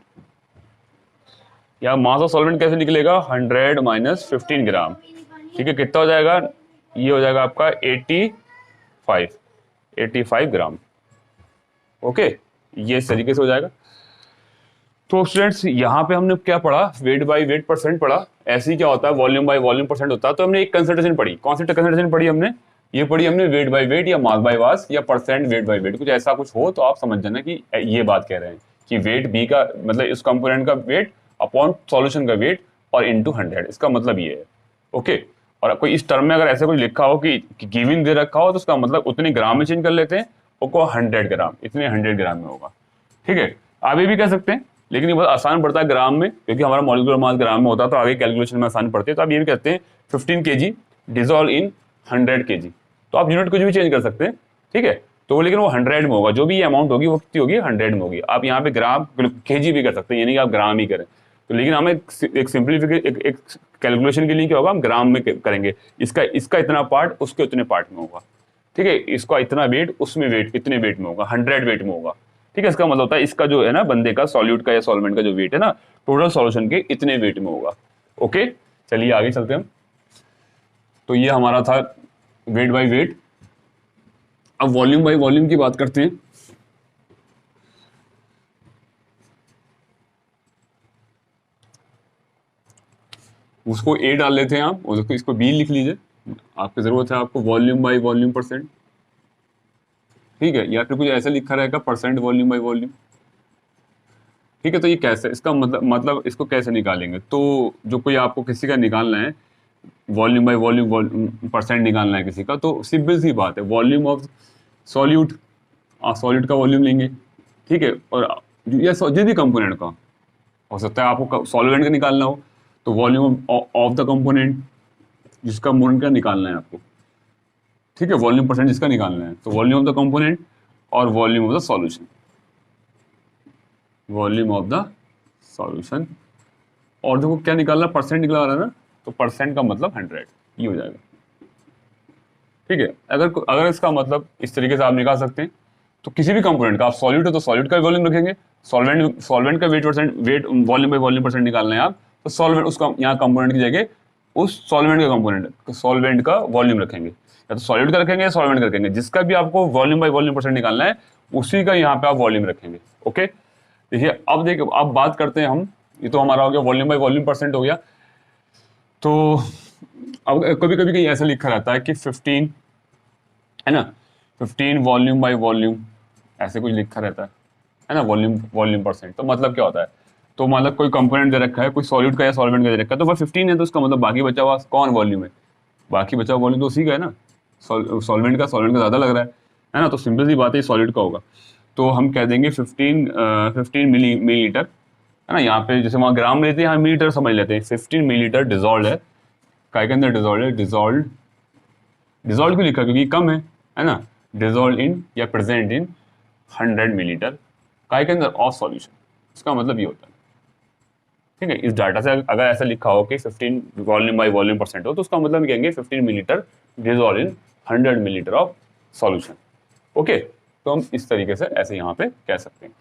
या मास ऑफ सॉल्वेंट कैसे निकलेगा, 100 माइनस 15 ग्राम, ठीक है, कितना हो जाएगा, ये हो जाएगा आपका 85 ग्राम, ओके, ये इस तरीके से हो जाएगा। तो स्टूडेंट्स यहाँ पे हमने क्या पढ़ा, वेट बाय वेट परसेंट पढ़ा, ऐसे ही क्या होता है वॉल्यूम बाय वॉल्यूम परसेंट होता है। तो हमने एक कंसंट्रेशन पढ़ी, कौन सी कंसंट्रेशन पढ़ी हमने, ये पढ़ी हमने वेट बाय वेट या मास बाय मास या परसेंट वेट बाय वेट, कुछ ऐसा कुछ हो तो आप समझ जाना कि ये बात कह रहे हैं कि वेट बी का मतलब इस कंपोनेंट का वेट अपॉन सॉल्यूशन का वेट और इनटू 100, इसका मतलब ये है, ओके। और कोई इस टर्म में अगर ऐसे कुछ लिखा हो कि गिविंग दे रखा हो, तो उसका मतलब उतने ग्राम में चेंज कर लेते हैं, वो 100 ग्राम, इतने 100 ग्राम में होगा, ठीक है। आगे भी कह सकते हैं, लेकिन ये बहुत आसान पड़ता है ग्राम में, क्योंकि हमारा मॉलिक्यूलर मास ग्राम में होता है, तो आगे कैलकुलेशन में आसान पड़ते हैं। तो आप ये भी कहते हैं 15 kg डिजोल्व इन 100 kg, तो आप यूनिट कुछ भी चेंज कर सकते हैं, ठीक है। तो लेकिन वो 100 में होगा, जो भी अमाउंट होगी वो कितनी होगी, 100 में होगी। आप यहाँ पे ग्राम kg भी कर सकते हैं, यानी कि आप ग्राम ही करें, तो लेकिन हमें एक सिंप्लीफिकेशन एक कैलकुलेशन के लिए क्या होगा, हम ग्राम में करेंगे, इसका इतना पार्ट उसके उतने पार्ट में होगा, ठीक है। इसका इतना वेट उसमें वेट इतने वेट में होगा, 100 वेट में होगा, ठीक है। इसका मतलब होता है इसका जो है ना बंदे का सॉल्यूट का या सॉल्वेंट का जो वेट है ना, टोटल सॉल्यूशन के इतने वेट में होगा, ओके। चलिए आगे चलते हैं हम। तो ये हमारा था वेट बाय वेट। अब वॉल्यूम बाय वॉल्यूम की बात करते हैं। उसको ए डाल लेते हैं आप, और इसको बी लिख लीजिए, आपकी जरूरत है आपको वॉल्यूम बाय वॉल्यूम परसेंट, ठीक है, या फिर कुछ ऐसा लिखा रहेगा परसेंट वॉल्यूम बाय वॉल्यूम, ठीक है। तो ये कैसे, इसका मतलब इसको कैसे निकालेंगे, तो जो कोई आपको किसी का निकालना है वॉल्यूम बाय वॉल्यूम परसेंट निकालना है किसी का, तो सिंपल सी बात है, वॉल्यूम ऑफ सॉल्यूट, सॉल्यूट का वॉल्यूम लेंगे, ठीक है। और या जिस भी कंपोनेंट का हो सकता है, आपको सॉल्वेंट का निकालना हो तो वॉल्यूम ऑफ द कंपोनेंट, जिसका मोमेंट का निकालना है आपको, ठीक है, वॉल्यूम परसेंट जिसका निकालना है, तो वॉल्यूम ऑफ द कंपोनेंट और volume of the solution, volume of the solution. और देखो क्या निकालना, परसेंट निकला रहा है ना, तो परसेंट का मतलब 100, ये हो जाएगा, ठीक है। अगर इसका मतलब इस तरीके से आप निकाल सकते हैं, तो किसी भी कंपोनेंट का, आप सॉल्यूट है तो सॉल्यूट का वॉल्यूम रखेंगे, सॉल्वेंट का weight percent, weight volume by volume percent निकालना है आप, तो सॉल्वेंट उसका यहाँ कंपोनेंट की जगह उस सॉल्वेंट का कंपोनेंट सॉल्वेंट का वॉल्यूम रखेंगे, या तो सॉलिड का रखेंगे या सॉल्वेंट का रखेंगे, जिसका भी आपको वॉल्यूम बाय वॉल्यूम परसेंट निकालना है उसी का यहाँ पे आप वॉल्यूम रखेंगे। ओके, देखिए अब देखिए, अब बात करते हैं हम, ये तो हमारा हो गया वॉल्यूम बाय वॉल्यूम परसेंट हो गया। तो अब कभी कभी कहीं ऐसा लिखा रहता है कि 15 है ना, 15 वॉल्यूम बाय वॉल्यूम ऐसे कुछ लिखा रहता है ना, वॉल्यूम वॉल्यूम परसेंट। तो मतलब क्या होता है, तो मतलब कोई कंपोनेंट दे रखा है, कोई सॉलिड का या सॉल्वेंट का दे रखा है, तो वह 15 है, तो उसका मतलब बाकी बचा हुआ कौन वॉल्यूम है, बाकी बचा हुआ वॉल्यूम तो उसी का है ना, सॉल्वेंट का ज़्यादा लग रहा है ना, तो सिंपल सी बात है सॉलिड का होगा। तो हम कह देंगे 15 मिलीलीटर है ना, यहाँ पे जैसे वहाँ ग्राम में लेते हैं, यहाँ मिलीलीटर समझ लेते हैं। 15 मिलीलीटर डिजॉल्व है, काय के अंदर डिजॉल्व है, डिजॉल्व क्यों लिखा, क्योंकि कम है ना, डिजॉल्व इन या प्रेजेंट इन 100 मिलीलीटर काय के अंदर ऑफ सॉल्यूशन, इसका मतलब ये होता है। ठीक है, इस डाटा से अगर ऐसा लिखा हो कि 15 वॉल्यूम बाय वॉल्यूम परसेंट हो, तो उसका मतलब कहेंगे 15 millilitre dissolve in 100 millilitre of solution. Okay, तो हम इस तरीके से ऐसे यहाँ पे कह सकते हैं।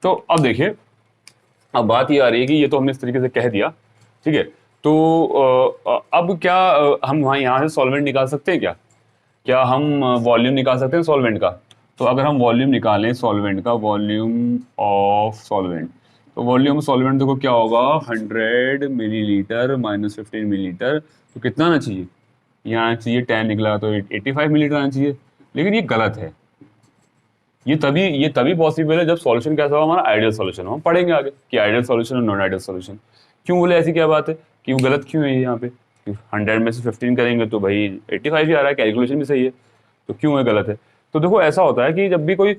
तो अब देखिए, अब बात ये आ रही है कि ये तो हमने इस तरीके से कह दिया, ठीक है, तो अब क्या हम वहाँ यहाँ से सॉल्वेंट निकाल सकते हैं क्या हम वॉल्यूम निकाल सकते हैं सॉल्वेंट का। तो अगर हम वॉल्यूम निकालें सॉल्वेंट का, वॉल्यूम ऑफ सॉल्वेंट, तो वॉल्यूम सॉल्वेंट देखो क्या होगा, 100 मिलीलीटर माइनस 15 मिलीलीटर, तो कितना आना चाहिए, यहाँ चाहिए 10 निकला तो 85 मिलीलीटर आना चाहिए। लेकिन ये गलत है, ये तभी पॉसिबल है जब सॉल्यूशन कैसा हो, हमारा आइडियल सॉल्यूशन हो। हम पढ़ेंगे आगे कि आइडियल सॉल्यूशन और नॉन आइडियल सॉल्यूशन क्यों बोले, ऐसी क्या बात है कि वो गलत क्यों है यहाँ पे, 100 में से 15 करेंगे तो भाई 85 ही आ रहा है, कैलकुलेशन भी सही है, तो क्यों है गलत है। तो देखो ऐसा होता है कि जब भी कोई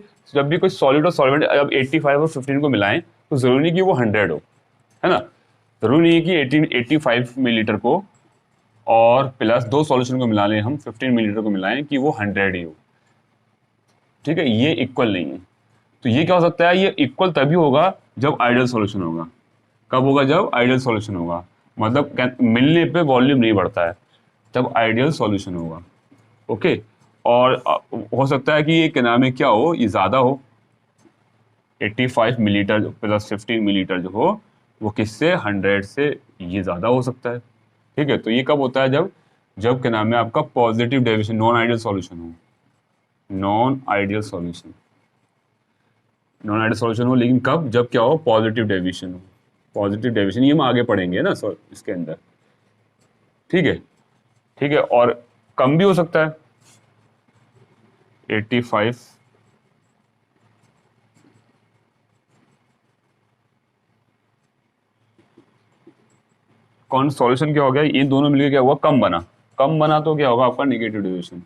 सॉलिड और सॉल्वेंट जब 85 और 15 को मिलाएं, तो जरूरी नहीं कि वो 100 हो, है ना, जरूरी नहीं है कि 85 मिलीलीटर को और प्लस 2 सॉल्यूशन को मिला लें हम, 15 मिलीलीटर को मिलाएं कि वो 100 ही हो। ठीक है, ये इक्वल नहीं है। तो ये क्या हो सकता है, ये इक्वल तभी होगा जब आइडियल सॉल्यूशन होगा। कब होगा, जब आइडियल सॉल्यूशन होगा, मतलब मिलने पे वॉल्यूम नहीं बढ़ता है, तब आइडियल सॉल्यूशन होगा। ओके, और हो सकता है कि ये क्या नाम है, क्या हो, ये ज़्यादा हो, 85 मिलीलीटर प्लस 15 मिलीलीटर जो हो वो किससे, 100 से ये ज़्यादा हो सकता है। ठीक है, तो ये कब होता है, जब क्या नाम है आपका positive deviation, non ideal solution हो, नॉन आइडियल सॉल्यूशन हो, लेकिन कब, जब क्या हो, पॉजिटिव डेविएशन हो। पॉजिटिव डेविएशन ये हम आगे पढ़ेंगे ना इसके अंदर। ठीक है, और कम भी हो सकता है, 85 कौन सॉल्यूशन क्या हो गया, ये दोनों मिलकर क्या हुआ, कम बना तो क्या होगा आपका नेगेटिव डेविएशन,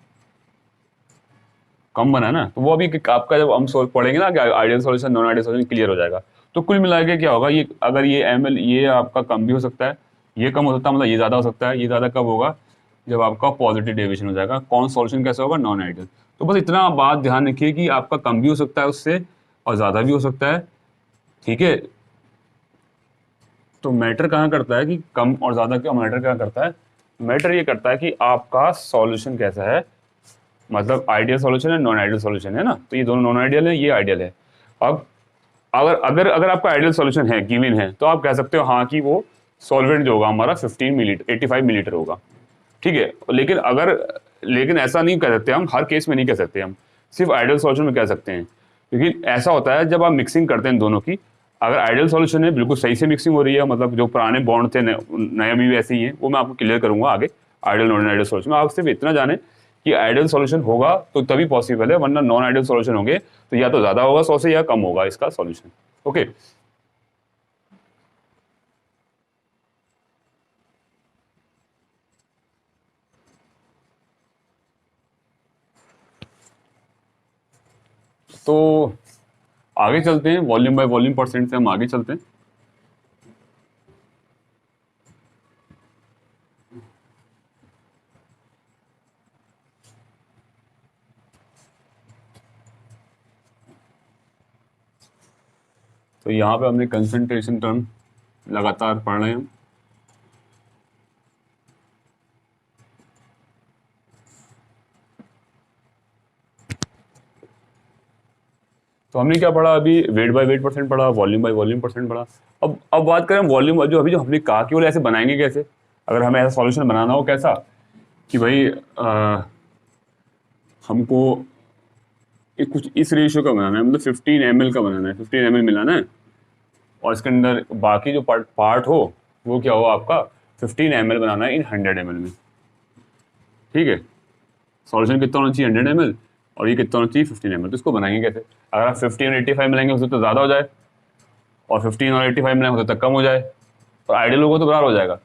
कम बना ना, तो वो अभी आपका जब हम पढ़ेंगे ना कि ideal solution non ideal solution clear हो जाएगा। तो कुल मिला के क्या होगा, ये अगर ये ml ये आपका कम भी हो सकता है, ये कम हो सकता है, मतलब ये ज़्यादा हो सकता है। ये ज़्यादा कब होगा, जब आपका पॉजिटिव डेविएशन हो जाएगा। कौन सॉल्यूशन कैसा होगा, नॉन आइडियल। तो बस इतना बात ध्यान रखिए कि आपका कम भी हो सकता है उससे और ज़्यादा भी हो सकता है। ठीक है, तो मैटर कहाँ करता है कि कम और ज़्यादा का मैटर क्या करता है, मैटर ये करता है कि आपका सॉल्यूशन कैसा है, मतलब आइडियल सॉल्यूशन है, नॉन आइडियल सॉल्यूशन है ना, तो ये दोनों नॉन आइडियल है, ये आइडियल है। अब अगर आपका आइडियल सॉल्यूशन है, गिवन है, तो आप कह सकते हो हाँ कि वो सॉल्वेंट जो होगा हमारा 15 मिलीलीटर 85 मिलीलीटर होगा। ठीक है, लेकिन ऐसा नहीं कह सकते हम, हर केस में नहीं कह सकते हम, सिर्फ आइडियल सॉल्यूशन में कह सकते हैं। क्योंकि ऐसा होता है जब आप मिक्सिंग करते हैं दोनों की, अगर आइडियल सॉल्यूशन है, बिल्कुल सही से मिक्सिंग हो रही है, मतलब जो पुराने बॉन्ड थे नया भी ऐसे ही है, वो मैं आपको क्लियर करूंगा आगे आइडियल नॉन आइडियल सॉल्यूशन में। आप सिर्फ इतना जाने कि आइडियल सॉल्यूशन होगा तो तभी पॉसिबल है, वरना नॉन आइडियल सॉल्यूशन होंगे तो या तो ज़्यादा होगा 100 से या कम होगा इसका सॉल्यूशन। ओके, तो आगे चलते हैं, वॉल्यूम बाय वॉल्यूम परसेंट से हम आगे चलते हैं। तो यहाँ पे हमने कंसंट्रेशन टर्म लगातार पढ़ रहे हैं हम। तो हमने क्या पढ़ा अभी, वेट बाय वेट परसेंट पढ़ा, वॉल्यूम बाय वॉल्यूम परसेंट पढ़ा। अब बात करें वॉल्यूम, जो हमने कहा कि वो ऐसे बनाएंगे कैसे, अगर हमें ऐसा सॉल्यूशन बनाना हो कैसा कि भाई हमको कुछ इस रेशियो का बनाना है, मतलब 15 ml का बनाना है, 15 ml मिलाना है और इसके अंदर बाकी जो पार्ट हो वो क्या हो आपका 15 ml बनाना है इन 100 ml में। ठीक है, सॉल्यूशन कितना होना चाहिए 100 ml और ये कितना होना चाहिए 15 ml। तो इसको बनाएंगे कैसे? अगर आप 15 और 85 मिलाएंगे हो सकता है ज़्यादा हो जाए, और 15 और 85 मिलाएंगे हो सकता है कम हो जाए, और आइडियल होगा तो बराबर हो जाएगा।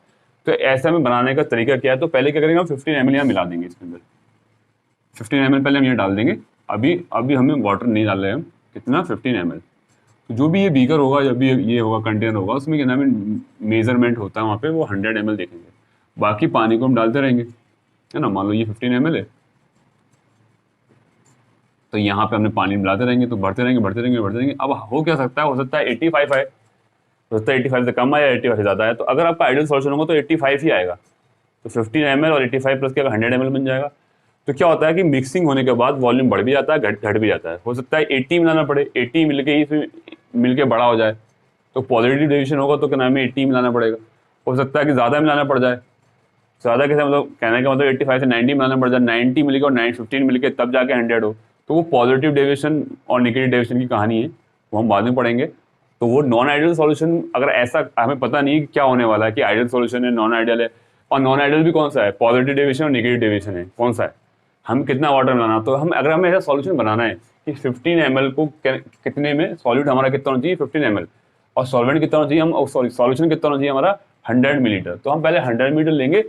तो ऐसे में बनाने का तरीका क्या है? तो पहले क्या करेंगे, हम 15 ml यहाँ मिला देंगे इसके अंदर। 15 ml पहले हम ये डाल देंगे। अभी अभी हमें वाटर नहीं डाल रहे हैं हम, कितना 15 ml। तो जो भी ये बीकर होगा, जब भी ये होगा कंटेनर होगा, उसमें क्या नाम है मेजरमेंट होता है वहाँ पे, वो 100 ml देखेंगे। बाकी पानी को हम डालते रहेंगे, है ना। मान लो ये 15 ml है, तो यहाँ पे हमने पानी मिलाते रहेंगे, तो बढ़ते रहेंगे बढ़ते रहेंगे बढ़ते रहेंगे। अब हो क्या सकता है, हो सकता है 85 आए, हो सकता है 85 से कम आया, 85 से ज़्यादा आया। तो अगर आपका आइडियल सॉल्यूशन होगा तो 85 ही आएगा। तो 15 ml और 85 प्लस के 100 ml बन जाएगा। तो क्या होता है कि मिक्सिंग होने के बाद वॉल्यूम बढ़ भी जाता है, घट भी जाता है। हो सकता है 80 मिलाना पड़े, 80 मिलके ही मिलके बड़ा हो जाए, तो पॉजिटिव डेविएशन होगा तो क्या नाम है 80 मिलाना पड़ेगा। हो सकता है कि ज़्यादा मिलाना पड़ जाए, ज़्यादा कैसे मतलब कहने का मतलब 85 से 90 मिलाना पड़ जाए, 90 मिलके और 15 मिलके तब जाके 100 हो। तो वो पॉजिटिव डेविएशन और नेगेटिव डेविएशन की कहानी है, वो हम बाद में पढ़ेंगे। तो वो नॉन आइडियल सॉल्यूशन, अगर ऐसा हमें पता नहीं कि क्या होने वाला है कि आइडियल सॉल्यूशन है नॉन आइडियल है, और नॉन आइडियल भी कौन सा है, पॉजिटिव डेविएशन और नेगेटिव डेविएशन है, कौन सा है, हम कितना वाटर मिलाना। तो हम अगर हमें ऐसा सॉल्यूशन बनाना है कि 15 ml को कितने में सॉल्यूट हमारा कितना होना चाहिए 15 ml, और सॉल्वेंट कितना होना चाहिए, हम सॉरी सॉल्यूशन कितना होना चाहिए हमारा 100 मिलीलीटर। तो हम पहले 100 मिलीलीटर लेंगे,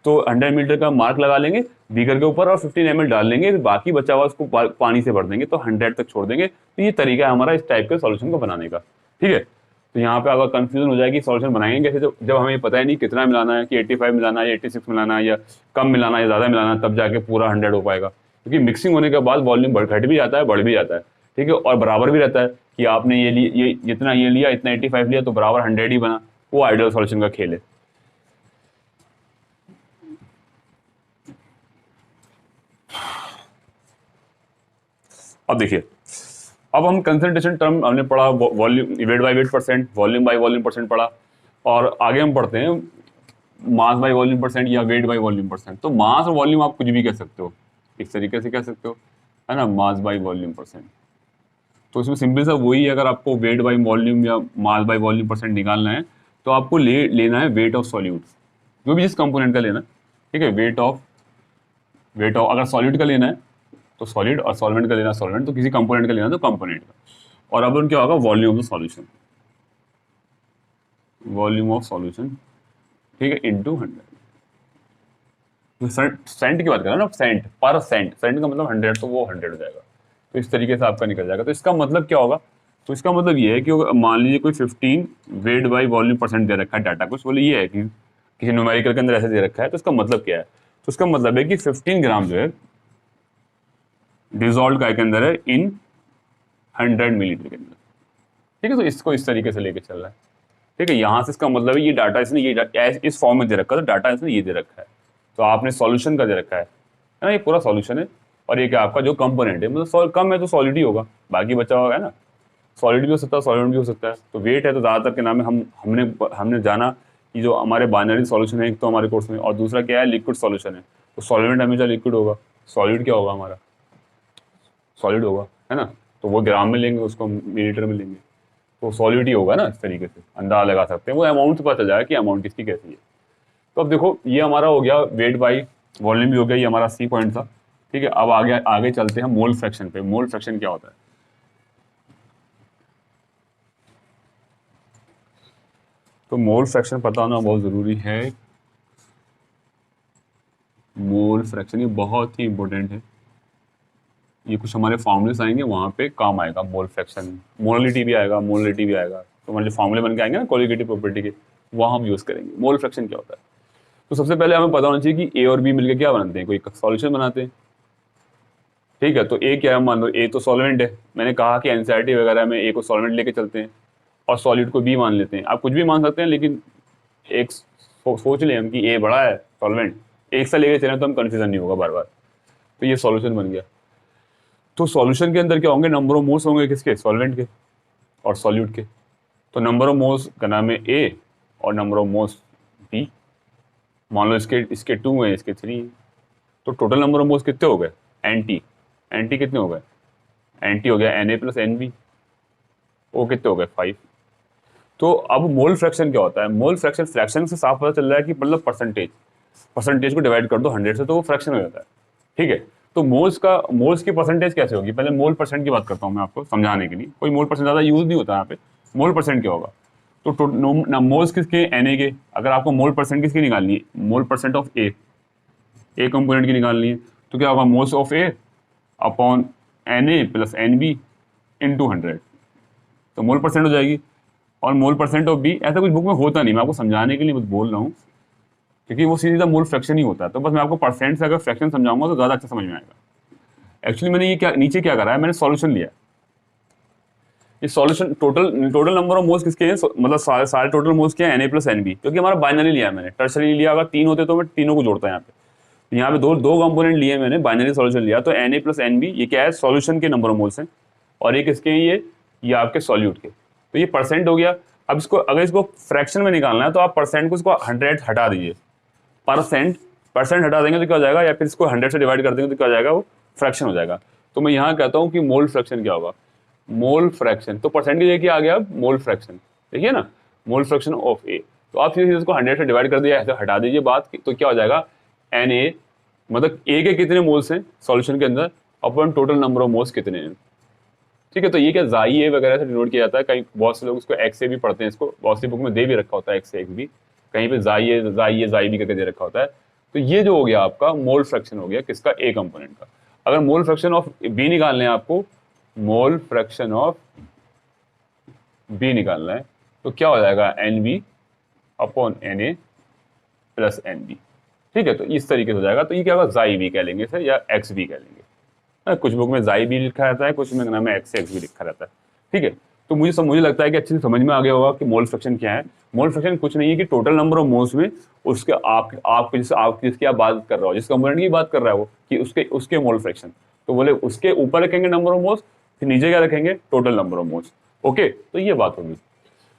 तो 100 मिलीलीटर का मार्क लगा लेंगे बीकर के ऊपर और 15 ml डाल लेंगे, बाकी बचा हुआ उसको पानी से भर देंगे, तो 100 तक छोड़ देंगे। तो ये तरीका है हमारा इस टाइप के सॉल्यूशन को बनाने का। ठीक है, तो यहाँ पे अगर कंफ्यूजन हो जाए कि सॉल्यूशन बनाएंगे कैसे, जब हमें पता ही नहीं कितना मिलाना है, कि 85 मिलाना है या 86 मिलाना है, या कम मिलाना है या ज़्यादा मिलाना है, तब जाके पूरा 100 हो पाएगा। क्योंकि मिक्सिंग होने के बाद वॉल्यूम घट भी जाता है, बढ़ भी जाता है। ठीक है, और बराबर भी रहता है कि आपने ये जितना ये लिया, इतना 85 लिया, तो बराबर 100 ही बना। वो आइडियल सॉल्यूशन का खेल है। अब देखिए, अब हम कंसंट्रेशन टर्म हमने पढ़ा, volume weight by weight percent, volume by volume percent पढ़ा, और आगे हम पढ़ते हैं मास बाय वॉल्यूम परसेंट या वेट बाय वॉल्यूम परसेंट। तो मास और वॉल्यूम आप कुछ भी कह सकते हो, इस तरीके से कह सकते हो, है ना, मास बाय वॉल्यूम परसेंट। तो इसमें सिंपल सा वही है, अगर आपको वेट बाय वॉल्यूम या मास बाय वॉल्यूम परसेंट निकालना है, तो आपको लेना है वेट ऑफ सॉल्यूट, जो भी जिस कंपोनेंट का लेना है। ठीक है, वेट ऑफ अगर सॉल्यूट का लेना है तो सॉलिड, और सॉल्वेंट का लेना सॉल्वेंट, तो किसी कंपोनेंट का लेना तो कंपोनेंट का। और अब उनके होगा volume of solution, volume of solution, ठीक है, इनटू 100। सेंट की बात करें ना, सेंट पर सेंट का मतलब 100, तो वो 100 हो जाएगा। तो इस तरीके से आपका निकल जाएगा। तो इसका मतलब क्या होगा, तो इसका मतलब ये है कि मान लीजिए कोई 15 वेट बाई वॉल्यूम परसेंट दे रखा है डाटा, कुछ बोले ये है कि किसी न्यूमेरिकल के अंदर ऐसे दे रखा है, तो इसका मतलब क्या है, तो इसका मतलब है कि 15 ग्राम जो है डिजॉल्व काय के अंदर है इन 100 मिलीलीटर के अंदर। ठीक है, तो इसको इस तरीके से लेके चल रहा है। ठीक है, यहाँ से इसका मतलब है ये डाटा इसने ये इस फॉर्म में दे रखा है, तो डाटा इसने ये दे रखा है, तो आपने सॉल्यूशन का दे रखा है ना, ये पूरा सॉल्यूशन है। और ये क्या आपका जो कंपोनेंट है, मतलब कम है तो सॉलिड ही होगा, बाकी बचा होगा, है ना, सॉलिड भी हो सकता है सॉल्वेंट भी हो सकता है। तो वेट है तो ज़्यादातर के नाम में हमने जाना कि जो हमारे बाइनरी सॉल्यूशन है एक तो हमारे कोर्स में, और दूसरा क्या है लिक्विड सॉल्यूशन है। तो सॉल्वेंट हमेशा लिक्विड होगा, सॉलिड क्या होगा हमारा, सॉलिड होगा, है ना। तो वो ग्राम में लेंगे, उसको मिलीलीटर में लेंगे, तो सॉलिड ही होगा ना। इस तरीके से अंदाजा लगा सकते हैं, वो अमाउंट से पता चल जाएगा कि अमाउंट किसकी कैसी है। तो अब देखो ये हमारा हो गया वेट बाई वॉल्यूम भी हो गया, ये हमारा सी पॉइंट था। ठीक है, अब आगे चलते हैं मोल फ्रैक्शन पे। मोल फ्रैक्शन क्या होता है, तो मोल फ्रैक्शन पता होना बहुत ज़रूरी है। मोल फ्रैक्शन ये बहुत ही इंपॉर्टेंट है, ये कुछ हमारे फॉर्मूलेस आएंगे वहाँ पे काम आएगा मोल फ्रैक्शन, मोलिटी भी आएगा, मोलिटी भी आएगा। तो हमारे फॉर्मूले बन के आएंगे ना कोलिगेटिव प्रॉपर्टी के, वहाँ हम यूज़ करेंगे। मोल फ्रैक्शन क्या होता है, तो सबसे पहले हमें पता होना चाहिए कि ए और बी मिलकर क्या बनाते हैं, कोई सॉल्यूशन बनाते हैं। ठीक है, तो ए क्या है, मान लो ए तो सॉल्वेंट है, मैंने कहा कि एनसीईआरटी वगैरह में ए को सॉल्वेंट लेके चलते हैं और सॉलिड को बी मान लेते हैं। आप कुछ भी मान सकते हैं, लेकिन एक सोच लें हम कि ए बड़ा है सॉल्वेंट, एक सा लेके चलें तो हम कन्फ्यूजन नहीं होगा बार बार। तो ये सॉल्यूशन बन गया। तो सॉल्यूशन के अंदर क्या होंगे, नंबर ऑफ मोल्स होंगे किसके, सॉल्वेंट के और सॉल्यूट के। तो नंबर ऑफ मोल्स का नाम है ए और नंबर ऑफ मोल्स बी। मान लो इसके 2 हैं, इसके 3 हैं, तो टोटल नंबर ऑफ मोल्स कितने हो गए, एन टी। एन टी कितने हो गए, एन टी हो गया N A plus N B, वो कितने हो गए 5। तो अब मोल फ्रैक्शन क्या होता है, मोल फ्रैक्शन, फ्रैक्शन से साफ पता चल रहा है कि मतलब परसेंटेज, परसेंटेज को डिवाइड कर दो 100 से तो वो फ्रैक्शन हो जाता है, ठीक है। तो मोल्स की परसेंटेज कैसे होगी, पहले मोल परसेंट की बात करता हूँ मैं आपको समझाने के लिए, कोई मोल परसेंट ज़्यादा यूज नहीं होता यहाँ पे। मोल परसेंट क्या होगा, तो मोल्स किसके, एन ए के, अगर आपको मोल परसेंट किसकी निकालनी है, mole percent of A component की निकालनी है, तो क्या होगा, moles of A upon N A plus N B into 100, तो मोल परसेंट हो जाएगी। और मोल परसेंट ऑफ बी, ऐसा कुछ बुक में होता नहीं, मैं आपको समझाने के लिए बस बोल रहा हूँ, क्योंकि वो सीधा मोल फ्रैक्शन ही होता है। तो बस मैं आपको परसेंट से अगर फ्रैक्शन समझाऊंगा तो ज़्यादा अच्छा समझ में आएगा। एक्चुअली मैंने ये क्या नीचे क्या करा है, मैंने सॉल्यूशन लिया, ये solution total number of moles किसके हैं, मतलब सारे टोटल मोल्स के हैं N A plus N B, क्योंकि हमारा बाइनरी लिया है मैंने, टर्सरी लिया, अगर 3 होते तो मैं तीनों को जोड़ता यहाँ पे। यहाँ पे दो कंपोनेंट लिए मैंने, बाइनरी सॉल्यूशन लिया, तो N A plus N B ये क्या है, सॉल्यूशन के नंबर ऑफ मोल्स हैं, और ये किसके हैं, ये आपके सॉल्यूट के। तो ये परसेंट हो गया। अब इसको अगर इसको फ्रैक्शन में निकालना है तो आप परसेंट को इसको 100 हटा दीजिए, परसेंट हटा देंगे तो क्या हो जाएगा, या फिर इसको 100 से डिवाइड कर देंगे तो क्या हो जाएगा, वो फ्रैक्शन हो जाएगा। तो मैं यहाँ कहता हूँ कि मोल फ्रैक्शन क्या होगा, मोल फ्रैक्शन, तो परसेंट की जगह आ गया अब मोल फ्रैक्शन, देखिए ना, मोल फ्रैक्शन ऑफ ए। तो आप सीधे इसको 100 से डिवाइड कर दिया, ऐसे हटा दीजिए बात, तो क्या हो जाएगा, एन ए, मतलब ए के कितने मोल्स हैं सॉल्यूशन के अंदर upon total number of moles कितने हैं, ठीक है। तो ये क्या जाई ए वगैरह से डिनोट किया जाता है, कहीं बहुत से लोग इसको एक्स ए भी पढ़ते हैं, इसको बहुत सी बुक में दे भी रखा होता है एक्स ए एक्स भी, कहीं पे जाई भी करके दे रखा होता है। तो ये जो हो गया आपका मोल फ्रैक्शन हो गया किसका, ए कंपोनेंट का। अगर मोल फ्रैक्शन ऑफ बी निकालने हैं आपको, मोल फ्रैक्शन ऑफ बी निकालना है, तो क्या हो जाएगा, N B upon N A plus N B, ठीक है। तो इस तरीके से हो जाएगा। तो ये क्या होगा, जाई बी कह लेंगे इसे, या एक्स बी कह लेंगे, कुछ बुक में जाई भी लिखा रहता है, कुछ में नाम है एक्स भी लिखा रहता है, ठीक है। तो मुझे लगता है कि अच्छे से समझ में आ गया होगा कि मोल फ्रैक्शन क्या है। मोल फ्रैक्शन कुछ नहीं है कि टोटल नंबर ऑफ मोल्स में उसके आप जिसकी आप बात कर रहे हो, जिस कंपोनेंट की बात कर रहा है वो, कि उसके मोल फ्रैक्शन, तो बोले उसके ऊपर रखेंगे नंबर ऑफ मोल्स, फिर नीचे क्या रखेंगे, total number of moles, okay. तो ये बात होगी।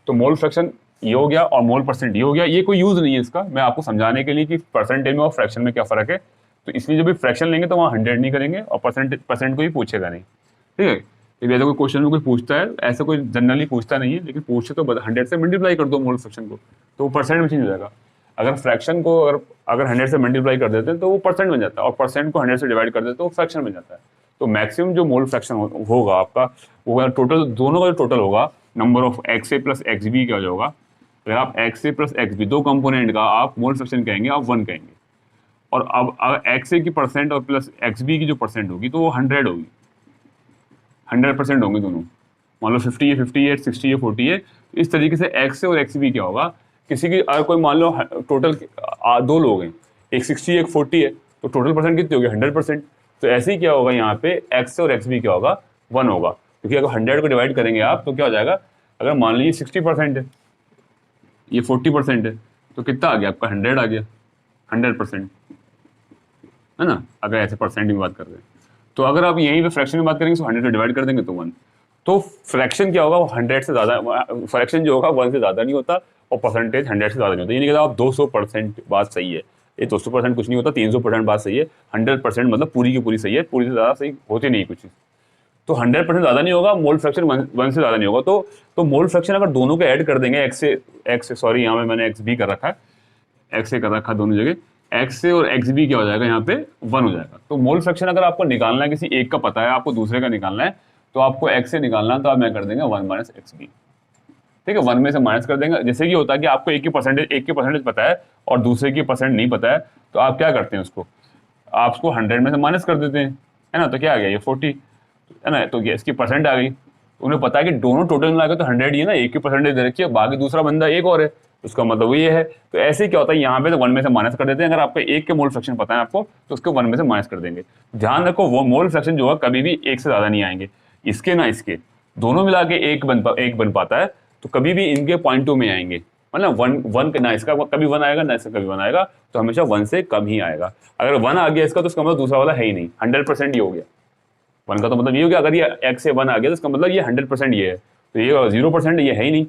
तो मोल फ्रैक्शन ये हो गया और मोल परसेंट ये हो गया। ये कोई यूज नहीं है इसका, मैं आपको समझाने के लिए कि परसेंटेज में और फ्रैक्शन में क्या फर्क है। तो इसलिए जब भी फ्रैक्शन लेंगे तो वहाँ 100 नहीं करेंगे, और परसेंट को ही पूछेगा नहीं, ठीक है। यदि ऐसा कोई क्वेश्चन में कोई पूछता है, ऐसा कोई जनरली पूछता नहीं है, लेकिन पूछे तो 100 से मल्टीप्लाई कर दो मोल फ्रैक्शन को, तो वो परसेंट में चेंज हो जाएगा। अगर फ्रैक्शन को अगर 100 से मल्टीप्लाई कर देते हैं तो वो परसेंट बन जाता है, और परसेंट को 100 से डिवाइड कर देते हैं तो वो फ्रैक्शन बन जाता है। तो मैक्सिमम जो मोल फ्रैक्शन होगा आपका, वो टोटल दोनों का जो टोटल होगा, number of X A plus X B का जो होगा, अगर आप X A plus X B दो कंपोनेंट का आप मोल फ्रैक्शन कहेंगे, आप 1 कहेंगे। और अब अगर एक्स ए की परसेंट और प्लस एक्स बी की जो परसेंट होगी तो वो 100 होगी, 100% होंगे दोनों। मान लो 50 है 50 है, 60 है 40 है। इस तरीके से एक्स ए और एक्स बी क्या होगा, किसी की अगर कोई मान लो टोटल 2 लोग हैं, एक 60 है एक 40 है, तो टोटल परसेंट कितनी होगी, 100%। तो ऐसे ही क्या होगा, यहाँ पे एक्स ए और एक्स बी क्या होगा, 1 होगा, क्योंकि अगर 100 को डिवाइड करेंगे आप तो क्या हो जाएगा, अगर मान लीजिए 60% है, ये 40% है, तो कितना आ गया आपका, 100 आ गया, 100%, है ना। अगर ऐसे परसेंट की बात कर रहे हैं, तो अगर आप यहीं पे फ्रैक्शन की बात करेंगे तो 100 से डिवाइड कर देंगे तो 1। तो फ्रैक्शन क्या होगा, वो 100 से ज़्यादा, फ्रैक्शन जो होगा 1 से ज़्यादा नहीं होता, और परसेंटेज 100 से ज़्यादा नहीं होता। ये नहीं कहता आप 200% बात सही है, ये 200% कुछ नहीं होता, 300% बात सही है, 100% मतलब पूरी की पूरी सही है, पूरी से ज़्यादा सही होती नहीं कुछ। तो 100% ज़्यादा नहीं होगा, मोल फ्रैक्शन 1 से ज़्यादा नहीं होगा। तो मोल फ्रैक्शन अगर दोनों को ऐड कर देंगे, एक्स सॉरी यहाँ पे मैंने एक्स बी कर रखा है, एक्स ए कर रखा है दोनों जगह, एक्स ए और एक्स बी क्या हो जाएगा, यहाँ पे 1 हो जाएगा। तो मोल फ्रैक्शन अगर आपको निकालना है, किसी एक का पता है, आपको दूसरे का निकालना है, तो आपको एक्स ए निकालना है, तो आप मैं कर देंगे 1 माइनस एक्स बी, ठीक है। 1 में से माइनस कर देंगे। जैसे कि होता है कि आपको एक की परसेंटेज पता है और दूसरे की परसेंट नहीं पता है, तो आप क्या करते हैं, उसको आप उसको 100 में से माइनस कर देते हैं, है ना। तो क्या आ गया, ये 40 है ना, तो इसकी परसेंट आ गई। उन्हें पता है कि दोनों टोटल मिला के तो 100 ही है ना, एक की परसेंटेज दे रखी है, बाकी दूसरा बंदा एक और है, उसका मतलब ये है। तो ऐसे क्या होता है, यहाँ पे तो 1 में से माइनस कर देते हैं। अगर आपको एक के मोल फ्रैक्शन पता है आपको, तो उसको 1 में से माइनस कर देंगे। ध्यान रखो, वो मोल फ्रैक्शन जो है कभी भी एक से ज्यादा नहीं आएंगे, इसके ना इसके दोनों मिला के एक बन पाता है, तो कभी भी इनके पॉइंट 2 में आएंगे, मतलब 1 ना इसका कभी 1 आएगा ना इसका कभी 1 आएगा, तो हमेशा 1 से कम ही आएगा। अगर 1 आ गया इसका, तो उसका मतलब दूसरा वाला है ही नहीं, 100% ये हो गया। 1 का तो मतलब ये हो गया, अगर ये एक्स से 1 आ गया तो इसका मतलब ये 100% ये है, तो ये 0% ये है ही नहीं,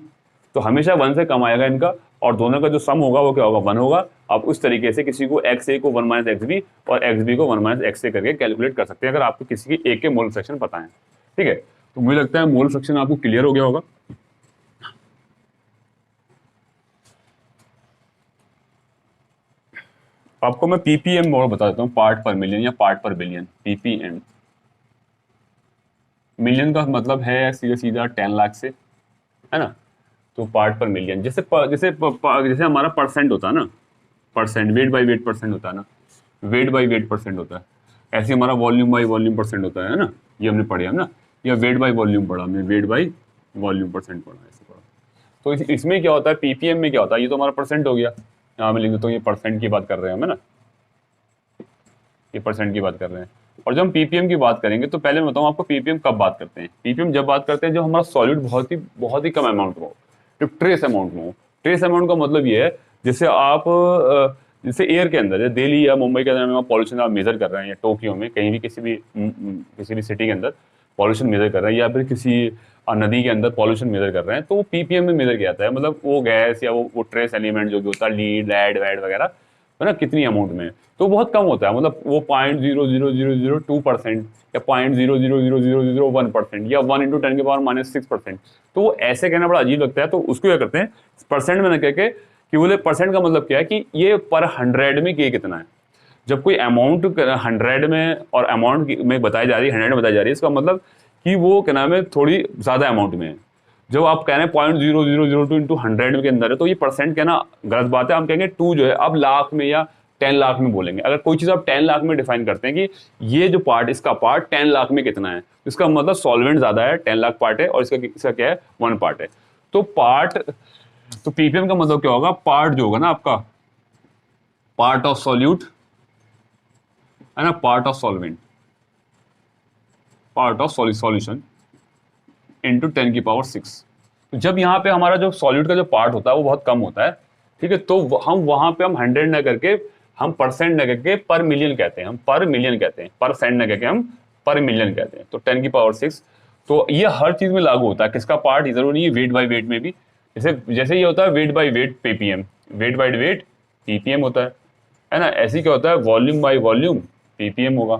तो हमेशा 1 से कम आएगा इनका, और दोनों का जो सम होगा वो क्या होगा, 1 होगा। आप उस तरीके से किसी को एक्स ए को 1 माइनस एक्स बी और एक्स बी को 1 माइनस एक्स ए करके कैलकुलेट कर सकते हैं, अगर आपको किसी की एक के मोल फ्रैक्शन पता है। ठीक है, तो मुझे लगता है मोल फ्रैक्शन आपको क्लियर हो गया होगा। आपको मैं पीपीएम और बता देता हूँ, पार्ट पर मिलियन या पार्ट पर बिलियन। पीपीएम, मिलियन का मतलब है सीधा सीधा 10 लाख से, है ना। तो पार्ट पर मिलियन, जैसे जैसे हमारा परसेंट होता है ना, percent weight by wait percent होता है ना, वेट बाई वेट परसेंट होता है, ऐसे हमारा वॉल्यूम बाई वॉल्यूम परसेंट होता है ना, ये हमने पढ़े हम ना, या वेट बाई वॉल्यूम पढ़ा हमने, वेट बाई वॉल्यूम परसेंट पढ़ा, ऐसे पढ़ा। तो इसमें क्या होता है, पीपीएम में क्या होता है, ये तो हमारा परसेंट हो गया, यहाँ मैं लिख देता हूँ ये परसेंट की बात कर रहे हैं हम, है ना, ये परसेंट की बात कर रहे हैं। और जब हम पीपीएम की बात करेंगे तो पहले मैं बताऊँ आपको पीपीएम कब बात करते हैं। पीपीएम जब बात करते हैं जब हमारा सॉल्यूट बहुत ही कम अमाउंट में हो, जो ट्रेस अमाउंट में हो। ट्रेस अमाउंट का मतलब ये है जैसे आप जैसे एयर के अंदर, जैसे दिल्ली या मुंबई के अंदर पॉल्यूशन आप मेजर कर रहे हैं, या टोक्यो में कहीं भी किसी भी सिटी के अंदर पॉल्यूशन मेजर कर रहे हैं, या फिर किसी नदी के अंदर पॉल्यूशन मेजर कर रहे हैं, तो वो पीपीएम में मेजर किया जाता है। मतलब वो गैस या वो ट्रेस एलिमेंट जो भी होता है, लीड लेड वैड वगैरह, है ना, कितनी अमाउंट में, तो बहुत कम होता है। मतलब वो 0.00002% या 0.00001% या 1 × 10⁻⁶%। तो वो ऐसे कहना बड़ा अजीब लगता है, तो उसको क्या करते हैं परसेंट में न कह के, कि बोले परसेंट का मतलब क्या है कि ये पर 100 में ये कितना है। जब कोई अमाउंट 100 में और अमाउंट में बताई जा रही है, 100 में बताई जा रही है, इसका मतलब कि वो क्या नाम है थोड़ी ज़्यादा अमाउंट में है। जब आप कह रहे हैं 0.0002 इंटू 100 के अंदर है, तो ये परसेंट कहना गलत बात है। हम कहेंगे 2 जो है अब लाख में या 10 लाख में बोलेंगे। अगर कोई चीज़ आप 10 लाख में डिफाइन करते हैं कि ये जो पार्ट, इसका पार्ट 10 लाख में कितना है, इसका मतलब सॉल्वेंट ज़्यादा है, 10 लाख पार्ट है, और इसका क्या है 1 पार्ट है। तो पार्ट, तो पीपीएम का मतलब क्या होगा, पार्ट जो होगा ना आपका, पार्ट ऑफ सॉल्यूट, है ना, part of solvent, part of solution into 10⁶। तो जब यहाँ पे हमारा जो सॉल्यूट का जो पार्ट होता है वो बहुत कम होता है, ठीक है, तो हम वहां पे हम 100 न करके, हम परसेंट न करके पर मिलियन कहते हैं, हम पर मिलियन कहते हैं, परसेंट न करके हम पर मिलियन कहते हैं। तो 10⁶, तो ये हर चीज में लागू होता है। किसका पार्ट, जरूरी नहीं है वेट बाई वेट में भी, जैसे जैसे ये होता है weight by wait ppm, weight by wait ppm होता है ना। ऐसे क्या होता है वॉल्यूम बाई वॉल्यूम पीपीएम होगा,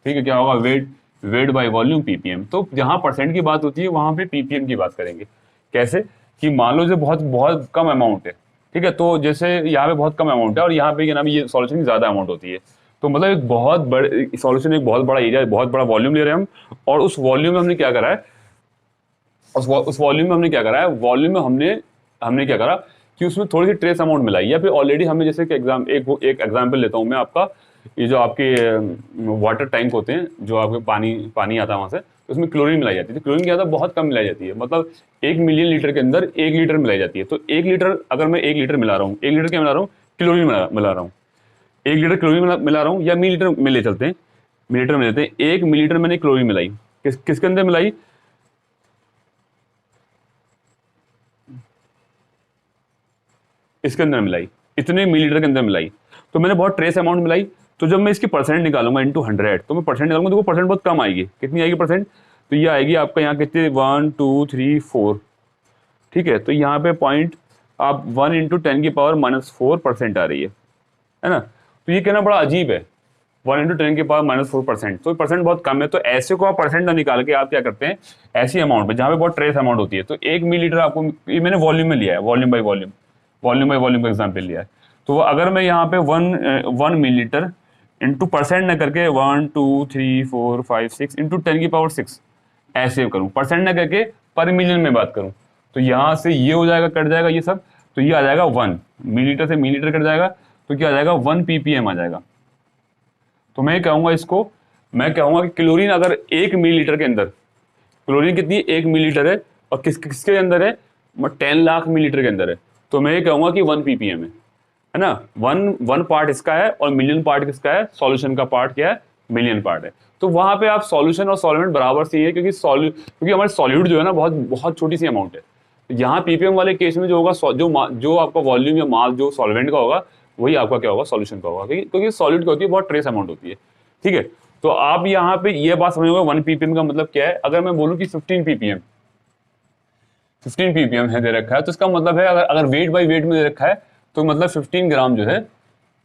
ठीक है, क्या होगा वेट बाई वॉल्यूम पीपीएम। तो जहां परसेंट की बात होती है वहां पे पीपीएम की बात करेंगे। कैसे कि मान लो जो बहुत बहुत कम अमाउंट है, ठीक है, तो जैसे यहाँ पे बहुत कम अमाउंट है और यहाँ पे क्या नाम है ये सॉल्यूशन की ज्यादा अमाउंट होती है, तो मतलब एक बहुत बड़े सॉल्यूशन, एक बहुत बड़ा एरिया, बहुत बड़ा वॉल्यूम ले रहे हैं हम, और उस वॉल्यूम में हमने क्या करा है, उस वॉल्यूम में हमने क्या करा है, वॉल्यूम में हमने क्या करा कि उसमें थोड़ी सी ट्रेस अमाउंट मिलाई, या फिर ऑलरेडी हमने जैसे कि एक एग्जाम्पल लेता हूँ मैं आपका, ये जो आपके वाटर टैंक होते हैं, जो आपके पानी आता है वहां से, तो उसमें क्लोरीन मिलाई जाती है। तो क्लोरीन क्या होता है, बहुत कम मिलाई जाती है, मतलब 1 मिलियन लीटर के अंदर 1 लीटर मिलाई जाती है। तो 1 लीटर, अगर मैं 1 लीटर मिला रहा हूँ, 1 लीटर क्या मिला रहा हूँ, क्लोरीन मिला रहा हूँ, 1 लीटर क्लोरीन मिला रहा हूँ, या मिलीलीटर में ले चलते हैं, मिलीलीटर में लेते हैं, 1 मिलीलीटर मैंने क्लोरीन मिलाई, किसके अंदर मिलाई, इसके अंदर मिलाई, इतने मिलीलीटर के अंदर मिलाई, तो मैंने बहुत ट्रेस अमाउंट मिलाई। तो जब मैं इसकी परसेंट निकालूंगा इनटू 100, तो मैं परसेंट निकालूंगा, तो परसेंट बहुत कम आएगी। कितनी आएगी परसेंट, तो ये आएगी आपका यहाँ कितने 1 2 3 4, ठीक है, तो यहाँ पे पॉइंट आप 1 × 10⁻⁻4% आ रही है ना। तो ये कहना बड़ा अजीब है, 1 × 10⁻⁻4%, तो परसेंट बहुत कम है। तो ऐसे को आप परसेंट ना निकाल के आप क्या करते हैं, ऐसी अमाउंट में जहाँ पे बहुत ट्रेस अमाउंट होती है, तो 1 मिलीलीटर आपको, ये मैंने वॉल्यूम में लिया है, वॉल्यूम बाई वॉल्यूम का एग्जाम्पल लिया है। तो अगर मैं यहाँ पे 1 मिलीलीटर इंटू परसेंट न करके 1 2 3 4 5 6 इंटू 10⁻⁶ ऐसे करूँ, परसेंट न करके पर मिलियन में बात करूँ, तो यहाँ से ये हो जाएगा, कट जाएगा ये सब, तो ये आ जाएगा 1 मिलीलीटर से मिलीलीटर कट जाएगा, तो क्या आ जाएगा 1 ppm आ जाएगा। तो मैं कहूँगा इसको, मैं कहूँगा कि क्लोरीन अगर 1 मिलीलीटर के अंदर, क्लोरीन कितनी 1 मिलीलीटर है, और किसके अंदर है, 10 लाख मिलीलीटर के अंदर है, तो मैं ये कहूँगा कि 1 ppm है ना। वन पार्ट इसका है और मिलियन पार्ट किसका है, सॉल्यूशन का पार्ट क्या है, मिलियन पार्ट है। तो वहां पे आप सॉल्यूशन और सॉल्वेंट बराबर से ही है, क्योंकि हमारे सॉल्यूट जो है ना बहुत बहुत छोटी सी अमाउंट है। यहाँ पीपीएम वाले केस में जो होगा, जो आपका वॉल्यूम या मास जो सॉल्वेंट का होगा, वही आपका क्या होगा, सॉल्यूशन का होगा, क्योंकि सॉलिड का होती है बहुत ट्रेस अमाउंट होती है, ठीक है। तो आप यहाँ पे ये बात समझोगे 1 ppm का मतलब क्या है। अगर मैं बोलूँ कि 15 ppm है दे रखा है, तो इसका मतलब है अगर वेट बाई वेट में दे रखा है, तो मतलब 15 ग्राम जो है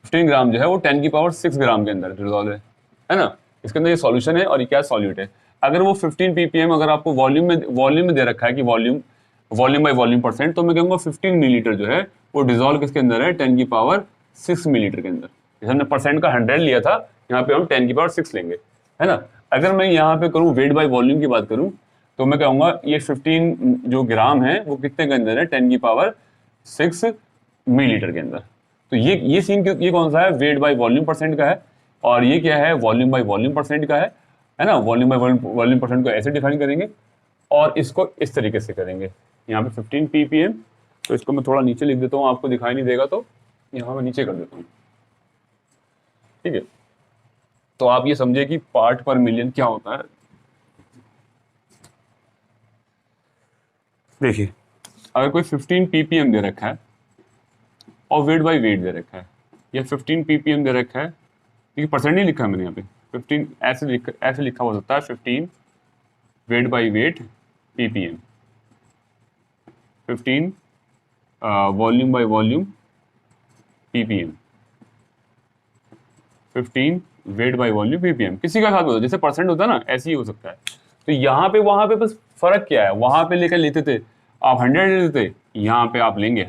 15 ग्राम जो है वो 10 की पावर 6 ग्राम के अंदर डिजोल्व है ना। इसके अंदर ये सॉल्यूशन है और ये क्या सॉल्यूट है। अगर वो 15 ppm अगर आपको वॉल्यूम में दे रखा है कि वॉल्यूम बाय वॉल्यूम परसेंट, तो मैं कहूँगा 15 मिलीलीटर जो है वो डिजोल्व किसके अंदर है, 10 की पावर 6 मिलीलीटर के अंदर। जैसे हमने परसेंट का 100 लिया था, यहाँ पे हम 10 की पावर 6 लेंगे, है ना। अगर मैं यहाँ पे करूँ वेट बाय वॉल्यूम की बात करूँ, तो मैं कहूँगा ये 15 जो ग्राम है वो कितने के अंदर है, 10 की पावर 6 मिलीलीटर के अंदर। तो ये सीन ये कौन सा है, वेट बाय वॉल्यूम परसेंट का है, और ये क्या है, वॉल्यूम बाय वॉल्यूम परसेंट का है ना। वॉल्यूम बाय वॉल्यूम परसेंट को ऐसे डिफाइन करेंगे और इसको इस तरीके से करेंगे। यहाँ पे 15 ppm, तो इसको मैं थोड़ा नीचे लिख देता हूँ, आपको दिखाई नहीं देगा तो यहाँ मैं नीचे कर देता हूँ, ठीक है। तो आप ये समझे कि पार्ट पर मिलियन क्या होता है। देखिए अगर कोई 15 ppm दे रखा है और वेट बाय वेट दे रखा है, या 15 ppm दे रखा है, क्योंकि परसेंट नहीं लिखा है मैंने यहाँ पे, 15 ऐसे लिखा हो सकता है 15 wait by wait ppm, 15 volume by volume ppm, 15 weight by volume ppm, किसी का साथ होता है, जैसे परसेंट होता है ना ऐसे ही हो सकता है। तो यहाँ पे वहां पे बस फर्क क्या है, वहां पे लेकर लेते थे आप 100 लेते थे, यहाँ पे आप लेंगे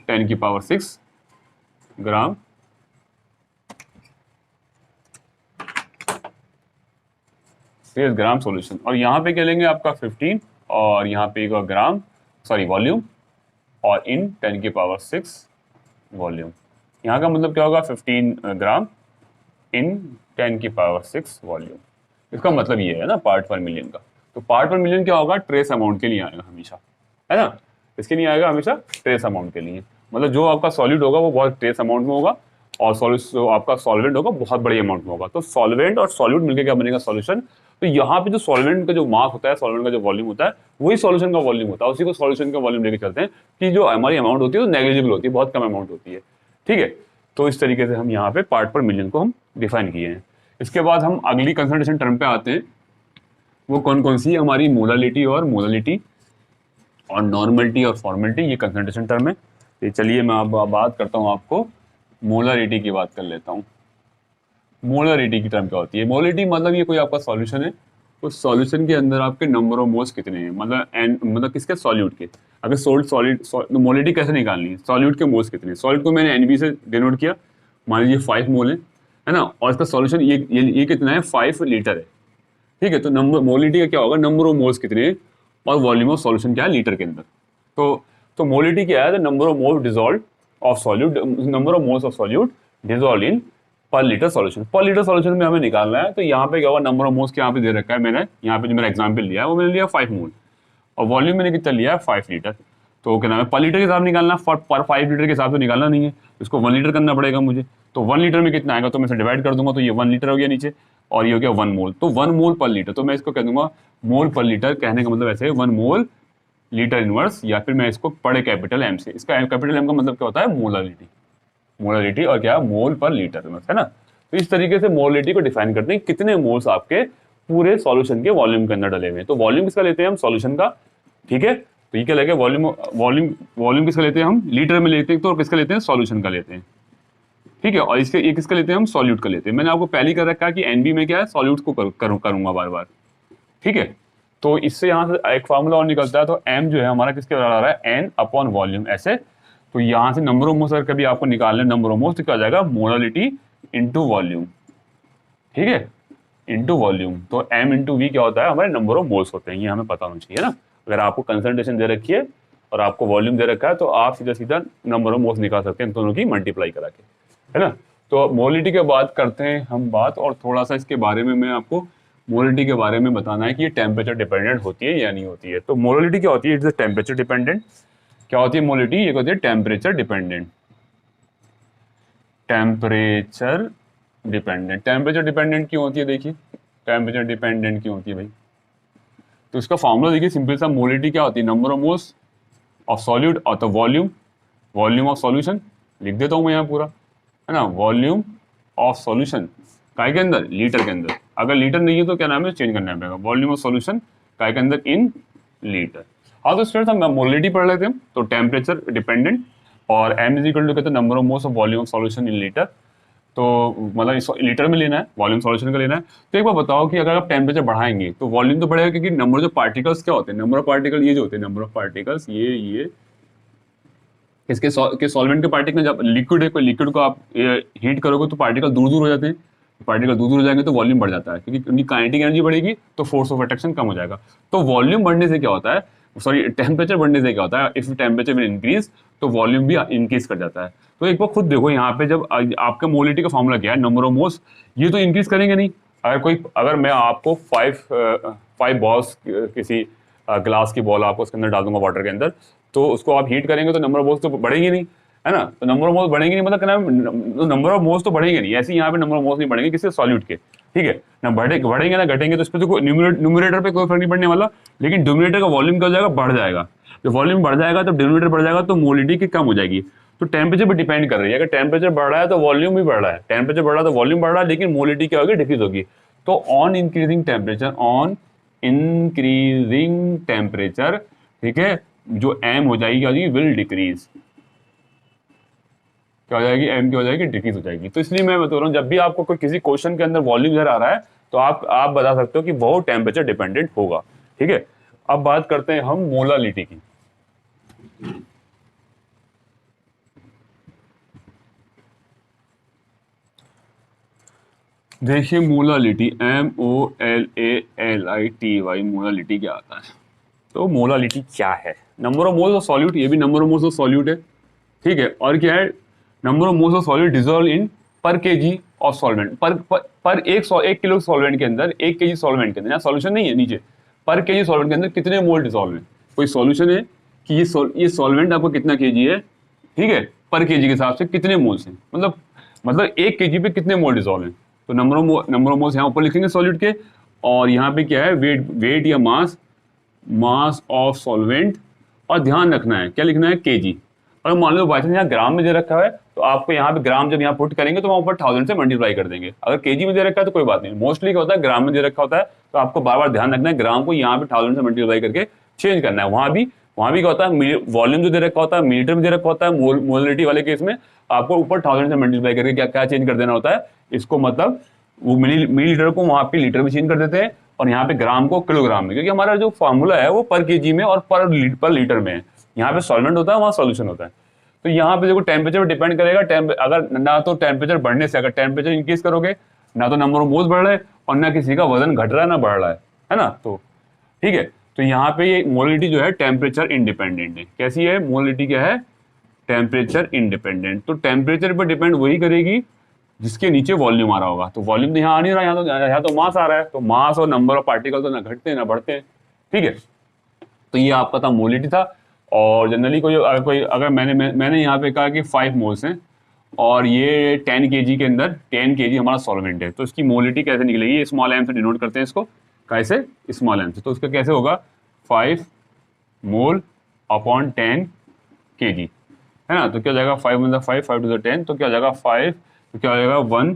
10 की पावर 6 ग्राम, 6 ग्राम सॉल्यूशन, और यहाँ पे क्या लेंगे आपका 15 और यहाँ पे ग्राम वॉल्यूम, और इन 10 की पावर 6 वॉल्यूम। यहाँ का मतलब क्या होगा, 15 ग्राम इन 10 की पावर 6 वॉल्यूम। इसका मतलब ये है ना पार्ट पर मिलियन का। तो पार्ट पर मिलियन क्या होगा, ट्रेस अमाउंट के लिए आएगा हमेशा, है ना। इसके लिए आएगा हमेशा ट्रेस अमाउंट के लिए, मतलब जो आपका सॉलिड होगा वो बहुत ट्रेस अमाउंट में होगा, और जो आपका सॉल्वेंट होगा बहुत बड़ी अमाउंट में होगा। तो सॉल्वेंट और सॉल्यूट मिलकर क्या बनेगा, सॉल्यूशन। तो यहाँ पे जो सॉल्वेंट का जो मास होता है, सॉल्वेंट का जो वॉल्यूम होता है, वही सॉल्यूशन का वॉल्यूम होता है। उसी को सॉल्यूशन का वॉल्यूम लेके चलते हैं कि जो हमारी अमाउंट होती है वो नेग्लिजिबल होती है, बहुत कम अमाउंट होती है, ठीक है। तो इस तरीके से हम यहाँ पे पार्ट पर मिलियन को हम डिफाइन किए हैं। इसके बाद हम अगली कंसंट्रेशन टर्म पे आते हैं। वो कौन कौन सी, हमारी मोलालिटी और नॉर्मलिटी और फॉर्मेलिटी, ये कंसंट्रेशन टर्म है। तो चलिए मैं अब बात करता हूँ, आपको मोलारिटी की बात कर लेता हूँ। मोलारिटी की टर्म क्या होती है, मोलारिटी मतलब ये कोई आपका सॉल्यूशन है, उस सॉल्यूशन के अंदर आपके नंबर ऑफ मोल्स कितने हैं, मतलब किसके, सॉल्यूट के। अगर सॉलिड मोलारिटी कैसे निकालनी है, सॉल्यूट के मोल्स कितने हैं। सॉलिड को मैंने NB से डिनोट किया, मान लीजिए 5 मोल है ना, और इसका सॉल्यूशन ये कितना है, 5 लीटर है, ठीक है। तो मोलारिटी का क्या होगा, नंबर ऑफ मोल्स कितने हैं, और वॉल्यूम ऑफ सॉल्यूशन क्या है लीटर के अंदर। तो मोलारिटी क्या है, number of moles dissolve of solute, number of moles of solute dissolve in पर लीटर सॉल्यूशन। पर लीटर सॉल्यूशन में हमें निकालना है, तो यहाँ पे क्या होगा, नंबर ऑफ मोल्स यहाँ पे दे रखा है मैंने, यहाँ पे जो मेरा एग्जाम्पल लिया है वो मैंने लिया 5 मोल, और वॉल्यूम मैंने कितना लिया है 5 लीटर। तो क्या नाम है, पर लीटर के हिसाब निकालना, पर 5 लीटर के हिसाब से निकालना नहीं है, इसको 1 लीटर करना पड़ेगा मुझे। तो 1 लीटर में कितना आएगा, तो मैं इसे डिवाइड कर दूंगा, तो ये 1 लीटर हो गया नीचे, और ये हो गया 1 मोल। तो 1 मोल पर लीटर, तो मैं इसको कह दूंगा मोल पर लीटर, कहने का मतलब ऐसे है 1 मोल लीटर इनवर्स, या फिर मैं इसको पढ़े कैपिटल M से। इसका कैपिटल M का मतलब क्या होता है, मोलारिटी, और क्या, मोल पर लीटर, है ना। तो इस तरीके से मोलारिटी को डिफाइन करते हैं, कितने मोल्स आपके पूरे सॉल्यूशन के वॉल्यूम के अंदर डले हुए हैं। तो वॉल्यूम किसका लेते हैं हम, सॉल्यूशन का, ठीक है। तो ये क्या लगेगा, वॉल्यूम किसका लेते हैं हम, लीटर में लेते हैं, तो किसका लेते हैं, सॉल्यूशन का लेते हैं, ठीक है। और इसके किसका लेते हैं हम, सॉल्यूट का लेते हैं। मैंने आपको पहले कर रखा है कि NB में क्या है, सॉल्यूट को करूंगा बार बार, ठीक है। तो इससे यहाँ से एक फार्मूला और निकलता है, तो M जो है हमारा किसके बराबर आ रहा है, N अपॉन वॉल्यूम, ऐसे। तो यहाँ से नंबर ऑफ मोल्स अगर कभी आपको निकालना है, नंबर ऑफ मोल्स, तो क्या हो जाएगा, मोलारिटी इंटू वॉल्यूम, ठीक है, इंटू वॉल्यूम। तो M इंटू V क्या होता है, हमारे नंबर ऑफ मोल्स होते हैं, ये हमें पता होना चाहिए ना। अगर आपको कंसंट्रेशन दे रखी है और आपको वॉल्यूम दे रखा है, तो आप सीधा सीधा नंबर ऑफ मोल्स निकाल सकते हैं दोनों की मल्टीप्लाई करा के, है ना। तो मोलारिटी के बाद करते हैं हम बात, और थोड़ा सा इसके बारे में मैं आपको मोलारिटी के बारे में बताना है कि ये टेम्परेचर डिपेंडेंट होती है या नहीं होती है। तो मोलारिटी क्या होती है, इट्स अ टेम्परेचर डिपेंडेंट। क्या होती है मोलारिटी, ये होती है टेम्परेचर डिपेंडेंट। टेम्परेचर डिपेंडेंट क्यों होती है, देखिए टेम्परेचर डिपेंडेंट क्यों होती है भाई। तो इसका फॉर्मूला देखिए सिंपल सा, मोलारिटी क्या होती है, number of moles of solute, और तो वॉल्यूम ऑफ सॉल्यूशन, लिख देता हूँ मैं यहाँ पूरा, है ना। वॉल्यूम ऑफ सॉल्यूशन काय के अंदर, लीटर के अंदर। अगर लीटर नहीं है तो क्या नाम है, चेंज करना पड़ेगा, वॉल्यूम ऑफ सॉल्यूशन काय के अंदर, इन लीटर। हाँ तो स्टूडेंट्स हम मोलारिटी पढ़ लेते हैं। तो टेम्परेचर डिपेंडेंट और m इज इक्वल टू कहते हैं number of moles of volume of solution in litre. तो मतलब इस लीटर में लेना है, वॉल्यूम सॉल्यूशन का लेना है। तो एक बार बताओ कि अगर आप टेम्परेचर बढ़ाएंगे तो वॉल्यूम तो बढ़ेगा, क्योंकि नंबर जो पार्टिकल्स क्या होते हैं, नंबर ऑफ पार्टिकल ये जो होते हैं, नंबर ऑफ पार्टिकल्स ये इसके सॉल्वेंट के पार्टिकल, जब लिक्विड है कोई लिक्विड को आप हीट करोगे तो पार्टिकल दूर दूर हो जाते हैं, पार्टिकल दूर दूर हो जाएंगे तो वॉल्यूम बढ़ जाता है, क्योंकि उनकी काइनेटिक एनर्जी बढ़ेगी तो फोर्स ऑफ अट्रैक्शन कम हो जाएगा। तो वॉल्यूम बढ़ने से क्या होता है, सॉरी टेम्परेचर बढ़ने से क्या होता है, इफ टेम्परेचर विल इंक्रीज तो वॉल्यूम भी इंक्रीज कर जाता है। तो एक बार खुद देखो यहाँ पे, जब आपका मोलिटी का फॉर्मूला क्या है, नंबर ऑफ मोल्स, ये तो इंक्रीज करेंगे नहीं। अगर मैं आपको 5 बॉल्स किसी ग्लास की बॉल आपको उसके अंदर डाल दूंगा वाटर के अंदर, तो उसको आप हीट करेंगे तो नंबर ऑफ मोल्स तो बढ़ेंगे नहीं, है ना। तो नंबर ऑफ मोल्स बढ़ेंगे नहीं, मतलब नंबर ऑफ मोल्स तो बढ़ेंगे नहीं, ऐसे यहाँ पे नंबर ऑफ मोल्स नहीं बढ़ेंगे किसी सॉल्यूट के, ठीक है ना। बढ़ेंगे ना घटेंगे तो इस पर तो न्यूमरेटर पे कोई फर्क नहीं पड़ने वाला, लेकिन डिनोमिनेटर का वॉल्यूम क्या हो जाएगा, बढ़ जाएगा। जब वॉल्यूम बढ़ जाएगा तो डिनोमिनेटर बढ़ जाएगा तो मोलिटी की कम हो जाएगी। तो टेम्परेचर भी डिपेंड कर रही है, अगर टेम्परेचर बढ़ रहा है तो वॉल्यूम भी बढ़ रहा है, टेम्परेचर बढ़ रहा है तो वॉल्यूम बढ़ रहा है, लेकिन मोलिटी क्या होगी, डिक्रीज होगी। तो ऑन इंक्रीजिंग टेम्परेचर, ठीक है, जो एम हो जाएगी क्या हो जाएगी, विल डिक्रीज, क्या हो जाएगी, एम क्या हो जाएगी, डिक्रीज हो जाएगी। तो इसलिए मैं बता रहा हूँ, जब भी आपको कोई किसी क्वेश्चन के अंदर वॉल्यूम नजर आ रहा है तो आप बता सकते हो कि वो टेम्परेचर डिपेंडेंट होगा, ठीक है। अब बात करते हैं हम मोलालिटी की। देखिए मोलालिटी, MOLALITY, मोलालिटी क्या आता है। तो मोलालिटी क्या है, number of moles of solute, ये भी number of moles of solute है, ठीक है। और क्या है, number of moles of solute dissolve in पर केजी ऑफ सॉल्वेंट, पर एक किलो सॉल्वेंट के अंदर, 1 kg सॉल्वेंट के अंदर, यहाँ सॉल्यूशन नहीं है नीचे, पर केजी सॉल्वेंट के अंदर कितने मोल डिजोल्व है। कोई सॉल्यूशन है कि ये सॉल्वेंट आपको कितना केजी है, ठीक है, पर केजी के हिसाब से कितने मोल्स हैं, मतलब 1 kg पे कितने मोल डिजोल्व हैं। तो नंबर ऑफ मोल्स यहाँ ऊपर लिखेंगे सॉल्यूट के, और यहाँ पे क्या है, वेट या मास ऑफ सॉल्वेंट, और ध्यान रखना है क्या लिखना है, केजी। और मान लो बाई चांस यहाँ ग्राम में दे रखा है तो आपको यहाँ पे ग्राम जब यहाँ पुट करेंगे तो वहाँ ऊपर 1000 से मल्टीप्लाई कर देंगे। अगर केजी में दे रखा है तो कोई बात नहीं, मोस्टली क्या होता है ग्राम में दे रखा होता है, तो आपको बार बार ध्यान रखना है ग्राम को यहाँ पे 1000 से मल्टीप्लाई करके चेंज करना है। वहाँ भी क्या होता है, वॉल्यूम जो दे रखा होता है मीटर में दे रखा होता है, मोलिटी वाले केस में आपको ऊपर 1000 से मल्टीप्लाई करके क्या क्या चेंज कर देना होता है, इसको मतलब वो मिलीलीटर को वहाँ पे लीटर में चेंज कर देते हैं, और यहाँ पे ग्राम को किलोग्राम में, क्योंकि हमारा जो फॉर्मूला है वो पर केजी में और पर लीटर में है। यहाँ पे सॉल्वेंट होता है, वहाँ सॉल्यूशन होता है। तो यहाँ पे देखो टेम्परेचर पे डिपेंड करेगा, अगर ना तो टेम्परेचर बढ़ने से, अगर टेम्परेचर इंक्रीज करोगे ना तो नंबर ऑफ मोल्स बढ़ रहे हैं और ना किसी का वजन घट रहा है ना बढ़ रहा है ना। तो ठीक है, तो यहाँ पे ये मोलिटी जो है टेम्परेचर इंडिपेंडेंट है। कैसी है मोलिटी, क्या है, टेम्परेचर इंडिपेंडेंट। तो टेम्परेचर पर डिपेंड वही करेगी जिसके नीचे वॉल्यूम आ रहा होगा। तो वॉल्यूम तो यहाँ आ नहीं रहा, यहाँ तो मास आ रहा है, तो मास और नंबर ऑफ पार्टिकल तो ना घटते हैं ना बढ़ते हैं, ठीक है। तो ये आपका था मोलिटी था। और जनरली अगर मैंने यहाँ पे कहा कि 5 मोल्स हैं और ये 10 kg के अंदर 10 kg हमारा सॉल्वेंट है, तो इसकी मोलिटी कैसे निकलेगी, स्मॉल एम से डिनोट करते हैं इसको, कैसे, स्मॉल एम से। तो उसका कैसे होगा, 5 मोल अपॉन 10 kg, है ना। तो क्या हो जाएगा, 5 × 5, 5 to the 10, तो क्या हो जाएगा 5, तो क्या हो जाएगा 1,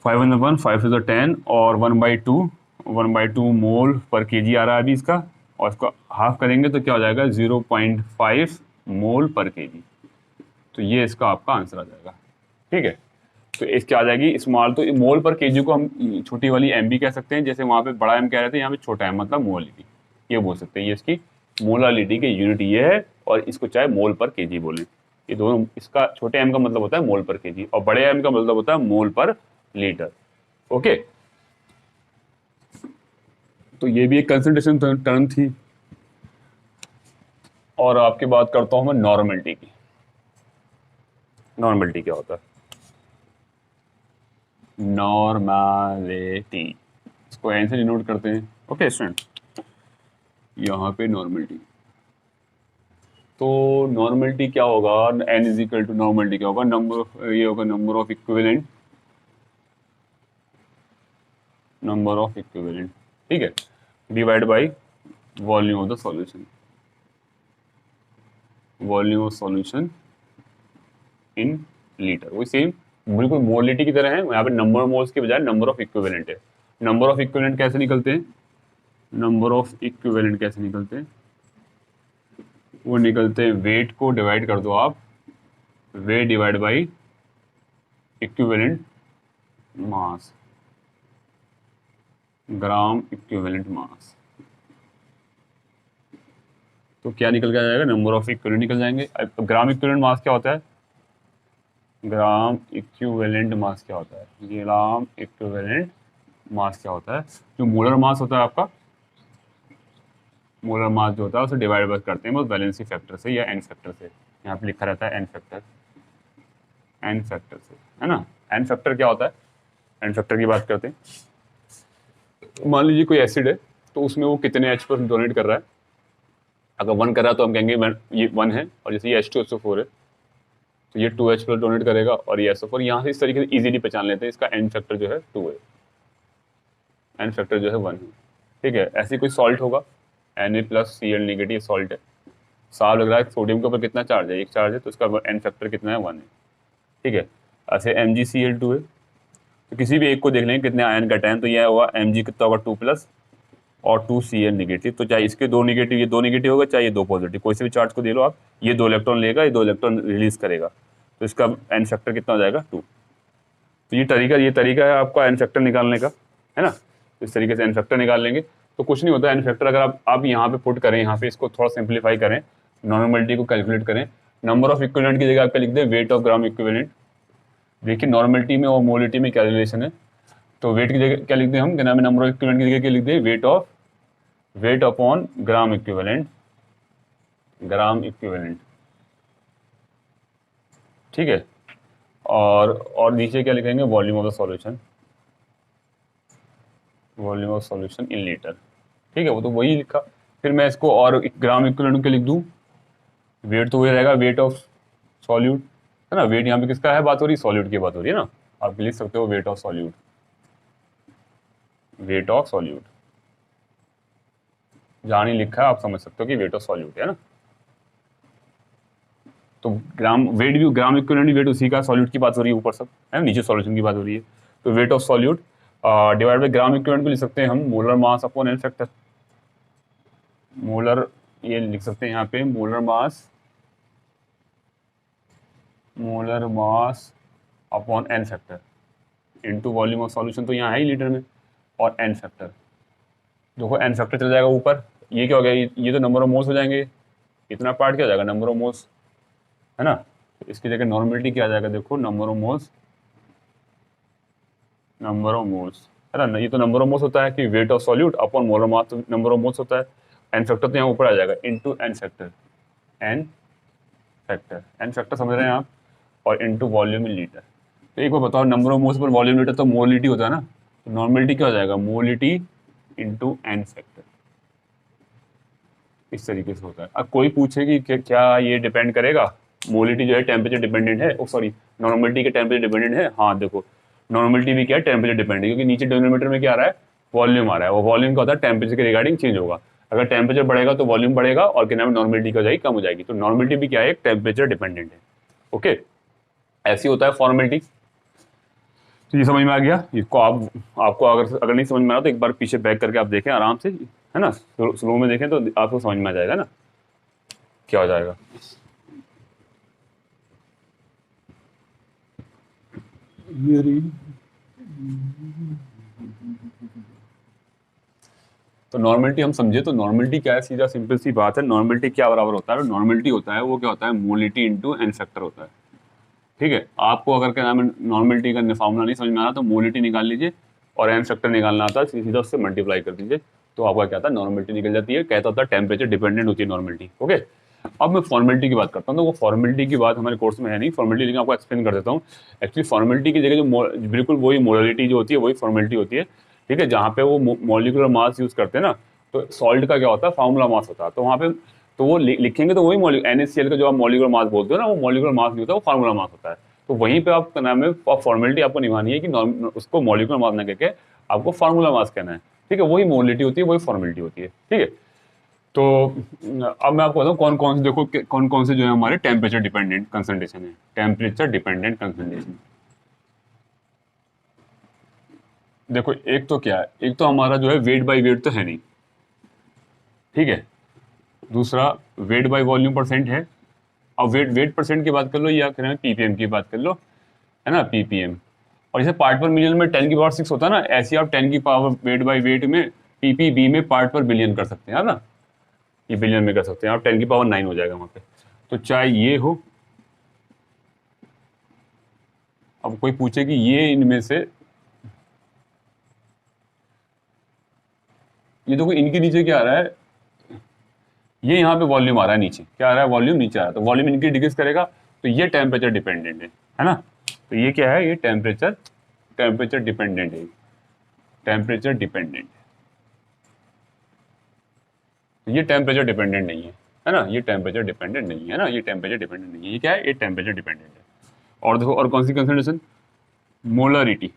5 × 1, 5 to the 10, और 1/2 मोल पर केजी आ रहा है अभी इसका, और इसको हाफ करेंगे तो क्या हो जाएगा 0.5 मोल पर केजी। तो ये इसका आपका आंसर आ जाएगा, ठीक है। तो इसकी आ जाएगी स्मॉल, तो मोल पर केजी को हम छोटी वाली एम भी कह सकते हैं, जैसे वहाँ पे बड़ा एम कह रहे थे, यहाँ पे छोटा एम मतलब मोलिटी, ये बोल सकते हैं। ये इसकी मोलालिटी की यूनिट ये है, और इसको चाहे मोल पर केजी बोले, ये दोनों, इसका छोटे एम का मतलब होता है मोल पर केजी और बड़े एम का मतलब होता है मोल पर लीटर, ओके। तो ये भी एक कंसंट्रेशन टर्म थी। और आपकी बात करता हूं मैं नॉर्मलिटी की। नॉर्मलिटी क्या होता है, नॉर्मलिटी, इसको एन से डिनोट करते हैं, ओके स्टूडेंट। यहाँ पे नॉर्मलिटी, तो नॉर्मलिटी क्या होगा, N is equal to, normality क्या होगा, ये होगा नंबर ऑफ इक्विवेलेंट, ठीक है, divide by volume of the solution, volume of solution in litre. वही सेम बिल्कुल मोलिटी की तरह है, यहाँ पे नंबर ऑफ मोल्स के बजाय नंबर ऑफ इक्विवेलेंट है। नंबर ऑफ इक्विवेलेंट कैसे निकलते हैं, नंबर ऑफ इक्विवेलेंट कैसे निकलते हैं, वो निकलते हैं, वेट को डिवाइड कर दो आप, weight divide by equivalent mass, gram equivalent mass, तो क्या निकल के आ जाएगा, नंबर ऑफ इक्विवेलेंट निकल जाएंगे। अब ग्राम इक्विवेलेंट मास क्या होता है, ग्राम इक्विवेलेंट मास क्या होता है, ग्राम इक्विवेलेंट मास क्या होता है, जो मोलर मास होता है आपका, मोलर मास जो होता है उसे डिवाइड बस करते हैं बस वैलेंसी फैक्टर से या एन फैक्टर से, यहाँ पे लिखा रहता है एन फैक्टर, एन फैक्टर से, है ना। एन फैक्टर क्या होता है, एन फैक्टर की बात करते हैं। मान लीजिए कोई एसिड है, तो उसमें वो कितने H पर डोनेट कर रहा है, अगर 1 कर रहा है तो हम कहेंगे ये 1 है, और जैसे ये H2SO4 है तो ये 2H पर डोनेट करेगा, और ये SO4, यहाँ से इस तरीके से इजीली पहचान लेते हैं इसका एन फैक्टर जो है 2 है, एन फैक्टर जो है 1 है, ठीक है। ऐसे कोई सॉल्ट होगा, Na+Cl नेगेटिव सॉल्ट है, साफ लग रहा है, सोडियम के ऊपर कितना चार्ज है, एक चार्ज है, तो इसका एन फैक्टर कितना है, 1 है, ठीक है। ऐसे MgCl2 है, तो किसी भी एक को देख लेंगे कितने आयन कटे हैं, तो यह होगा Mg कितना होगा 2+ और 2Cl नेगेटिव, तो चाहे इसके 2 नेगेटिव, ये 2 नेगेटिव होगा, चाहे ये 2 पॉजिटिव, कोई से भी चार्ज को दे लो आप, ये 2 इलेक्ट्रॉन लेगा, ये 2 इलेक्ट्रॉन रिलीज करेगा, तो इसका एन फैक्टर कितना हो जाएगा 2। तो ये तरीका है आपका एन फैक्टर निकालने का, है ना। इस तरीके से एन फैक्टर निकाल लेंगे, तो कुछ नहीं होता एन फैक्टर, अगर आप यहाँ पे पुट करें, यहाँ पे इसको थोड़ा सिंप्लीफाई करें, नॉर्मलिटी को कैलकुलेट करें, नंबर ऑफ इक्विवेलेंट की जगह आप क्या लिख दें, वेट ऑफ ग्राम इक्विवेलेंट। देखिए नॉर्मलिटी में और मोलिटी में क्या रिलेशन है, तो वेट की जगह क्या लिख दें हम, क्या नाम है, नंबर ऑफ इक्विवेलेंट की जगह क्या लिख दें, weight upon gram equivalent, gram equivalent, ठीक है। और नीचे क्या लिखेंगे, volume of the solution, volume of solution in litre, ठीक है, वो तो वही लिखा। फिर मैं इसको और ग्राम इक्विवेलेंट के लिख दूं, वेट तो वही रहेगा, वेट ऑफ सॉल्यूट, है ना। वेट यहाँ पे किसका है बात हो रही, सॉल्यूट की बात हो रही है ना, आप लिख सकते हो wait of solute, wait of solute, जहाँ नहीं लिखा है आप समझ सकते हो कि वेट ऑफ सॉल्यूट है ना। तो ग्राम वेट भी, ग्राम इक्विवेलेंट वेट उसी का, सॉल्यूट की बात हो रही है ऊपर सब, है ना, नीचे सॉल्यूशन की बात हो रही है, तो weight of solute divide by gram equivalent को लिख सकते हैं हम molar mass upon N factor, molar, ये लिख सकते हैं यहाँ पे molar mass upon N factor into volume of solution, तो यहाँ है ही लीटर में, और एन फैक्टर, देखो एन फैक्टर चल जाएगा ऊपर, ये क्या हो गया, ये तो नंबर ऑफ मोल्स हो जाएंगे, इतना पार्ट क्या हो जाएगा, नंबर ऑफ मोल्स, है ना। तो इसकी जगह नॉर्मलिटी क्या आ जाएगा, देखो number of moles, number of moles, है ना, ये तो नंबर ऑफ मोल्स होता है कि wait of solute upon molar mass, तो नंबर ऑफ मोल्स होता है, एन फैक्टर तो यहाँ ऊपर आ जाएगा into N factor, N factor, N factor समझ रहे हैं आप, और इनटू वॉल्यूम इन लीटर। तो एक बार बताओ, number of moles per volume litre तो मोलिटी होता है ना, तो नॉर्मलिटी क्या हो जाएगा, मोलिटी इनटू एन फैक्टर, इस तरीके से होता है। अब कोई पूछे कि क्या ये डिपेंड करेगा, मोलिटी जो है टेम्परेचर डिपेंडेंट है, ओ सॉरी नॉर्मलिटी के टेम्परेचर डिपेंडेंट है, हाँ देखो नॉर्मलिटी भी क्या है, टेम्परेचर डिपेंडेंट, क्योंकि नीचे डिनोमिनेटर में क्या आ रहा है, वॉल्यूम आ रहा है, वो वॉल्यूम क्या होता है, टेम्परेचर के रिगार्डिंग चेंज होगा, अगर टेम्परेचर बढ़ेगा तो वॉल्यूम बढ़ेगा, और क्या नाम है, नॉर्मलिटी हो जाएगी कम हो जाएगी, तो नॉर्मलिटी भी क्या है, टेम्परेचर डिपेंडेंट है, ओके। ऐसी होता है फॉर्मेलिटी। तो ये समझ में आ गया, इसको आपको अगर नहीं समझ में आ रहा तो एक बार पीछे बैक करके आप देखें आराम से, है ना, स्लो में देखें तो आपको समझ में आ जाएगा ना क्या हो जाएगा। तो नॉर्मलिटी हम समझे, तो नॉर्मलिटी क्या है, सीधा सिंपल सी बात है, नॉर्मलिटी क्या बराबर होता है, नॉर्मलिटी होता है वो क्या होता है, मोलिटी इंटू एन फैक्टर होता है, ठीक है। आपको अगर क्या नाम है नॉर्मलिटी का फॉर्मूला नहीं समझ में आ रहा तो मोलिटी निकाल लीजिए, और एन फैक्टर निकालना आता है सीधा उससे मल्टीप्लाई कर दीजिए, तो आपका क्या था, नॉर्मलिटी निकल जाती है, कहता होता है टेम्परेचर डिपेंडेंट होती है नॉर्मलिटी, ओके। अब मैं फॉर्मेलिटी की बात करता हूँ, तो वो फॉर्मेलिटी की बात हमारे कोर्स में है नहीं फॉर्मेलिटी, लेकिन आपको एक्सप्लेन कर देता हूँ। एक्चुअली फॉर्मेलिटी की जगह जो बिल्कुल वही मोलरिटी जो होती है वही फॉर्मेलिटी होती है, ठीक है, जहाँ पे वो मॉलिक्यूलर मास यूज करते हैं ना, तो सॉल्ट का क्या होता है, फार्मूला मास होता है, तो वहाँ पे तो वो लिखेंगे तो वही NaCl का जो आप मॉलिक्यूलर मास बोलते हो ना, वो मॉलिक्यूलर मास नहीं होता, वो फार्मूला मास होता है, तो वहीं पे आप नाम है फॉर्मेलिटी आपको निभानी है कि उसको मॉलिक्यूलर मास ना कहके आपको फार्मूला मास कहना है, ठीक है, वही मोलिटी होती है, वही फॉर्मेलिटी होती है, ठीक है। तो अब मैं आपको बताऊँ कौन कौन से, देखो कौन कौन से जो है हमारे टेम्परेचर डिपेंडेंट कंसंट्रेशन है, टेम्परेचर डिपेंडेंट कंसंट्रेशन। देखो एक तो क्या है, एक तो हमारा जो है वेट बाय वेट तो है नहीं, ठीक है, दूसरा वेट बाय वॉल्यूम परसेंट है। अब वेट परसेंट की बात कर लो या करें पीपीएम की बात कर लो, है ना, पीपीएम। और जैसे पार्ट पर मिलियन में 10 की पावर 6 होता है ना, ऐसे आप 10 की पावर वेट बाय वेट में पीपीबी में पार्ट पर बिलियन कर सकते हैं, है ना, ये बिलियन में कर सकते हैं आप, 10 की पावर 9 हो जाएगा वहां पे। तो चाहे ये हो, अब कोई पूछे कि ये इनमें से, ये देखो इनके नीचे क्या आ रहा है, ये यहाँ पे वॉल्यूम आ रहा है नीचे, क्या आ रहा है, वॉल्यूम नीचे आ रहा है, तो वॉल्यूम इनकी डिक्रीज करेगा, तो ये टेम्परेचर डिपेंडेंट है ना। तो ये क्या है, ये टेम्परेचर टेम्परेचर डिपेंडेंट है, टेम्परेचर डिपेंडेंट, ये टेम्परेचर डिपेंडेंट नहीं है ना, ये टेम्परेचर डिपेंडेंट नहीं है ना, ये टेम्परेचर डिपेंडेंट नहीं है, ये क्या है, ये टेम्परेचर डिपेंडेंट है। और देखो और कौन सी कंसंट्रेशन, मोलरिटी,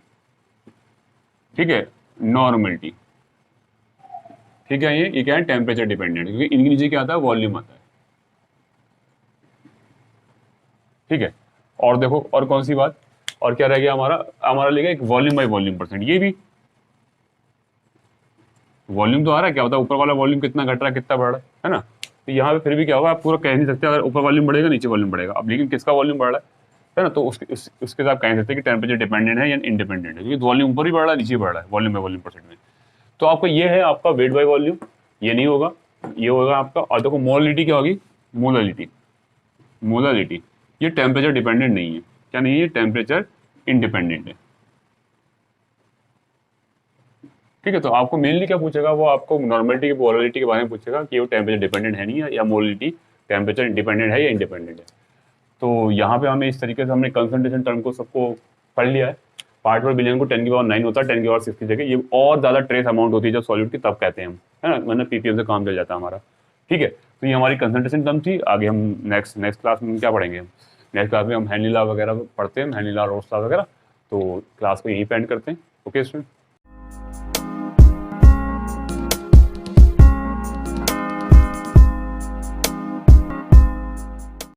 ठीक है, नॉर्मलिटी, ठीक है, ये क्या है, टेम्परेचर डिपेंडेंट, क्योंकि इनके नीचे क्या आता है, वॉल्यूम आता है, ठीक है। और देखो और कौन सी बात, और क्या रह गया हमारा, हमारा लेगा एक वॉल्यूम बाय वॉल्यूम परसेंट, ये भी वॉल्यूम तो आ रहा है, क्या होता है ऊपर वाला वॉल्यूम कितना घट रहा है कितना बढ़ रहा है ना। तो यहाँ पे फिर भी क्या होगा, आप पूरा कह नहीं सकते, अगर ऊपर वॉल्यूम बढ़ेगा नीचे वॉल्यूम बढ़ेगा, अब लेकिन किसका वॉल्यूम बढ़ रहा है ना, तो उसके साथ कह नहीं सकते कि टेम्परेचर डिपेंडेंट है या इंडिपेंडेंट है, क्योंकि वॉल्यूम ऊपर भी बढ़ रहा है नीचे बढ़ रहा है, वॉल्यूम बाय वॉल्यूम परसेंट में। तो आपका ये है आपका वेट बाय वॉल्यूम, ये नहीं होगा, ये होगा आपका। और देखो मोलरिटी क्या होगी, मोलरिटी, मोलरिटी ये टेम्परेचर डिपेंडेंट नहीं है, क्या नहीं है, टेम्परेचर इंडिपेंडेंट है, ठीक है। तो आपको मेनली क्या पूछेगा, वो आपको नॉर्मलिटी की मोलरिटी के बारे में पूछेगा कि वो टेम्परेचर डिपेंडेंट है नहीं है, या मोलरिटी टेम्परेचर इंडिपेंडेंट है या इंडिपेंडेंट है। तो यहाँ पे हमें इस तरीके से हमने कंसंट्रेशन टर्म को सबको पढ़ लिया है। पार्ट पर बिलियन को 10 की पावर 9 होता है, 10 की पावर 6 की जगह ये और ज़्यादा ट्रेस अमाउंट होती है जब सॉल्यूट की, तब कहते हैं हम, है ना, मतलब पीपीएम से काम चल जाता है हमारा, ठीक है। तो ये हमारी कंसंट्रेशन टर्म थी। आगे हम नेक्स्ट क्लास में क्या पढ़ेंगे, हम नेक्स्ट क्लास में हम हेनरी लॉ वगैरह पढ़ते हैं, हेनरी लॉ, रोल्स लॉ वगैरह। तो क्लास को यहीं पे एंड करते हैं। Okay student.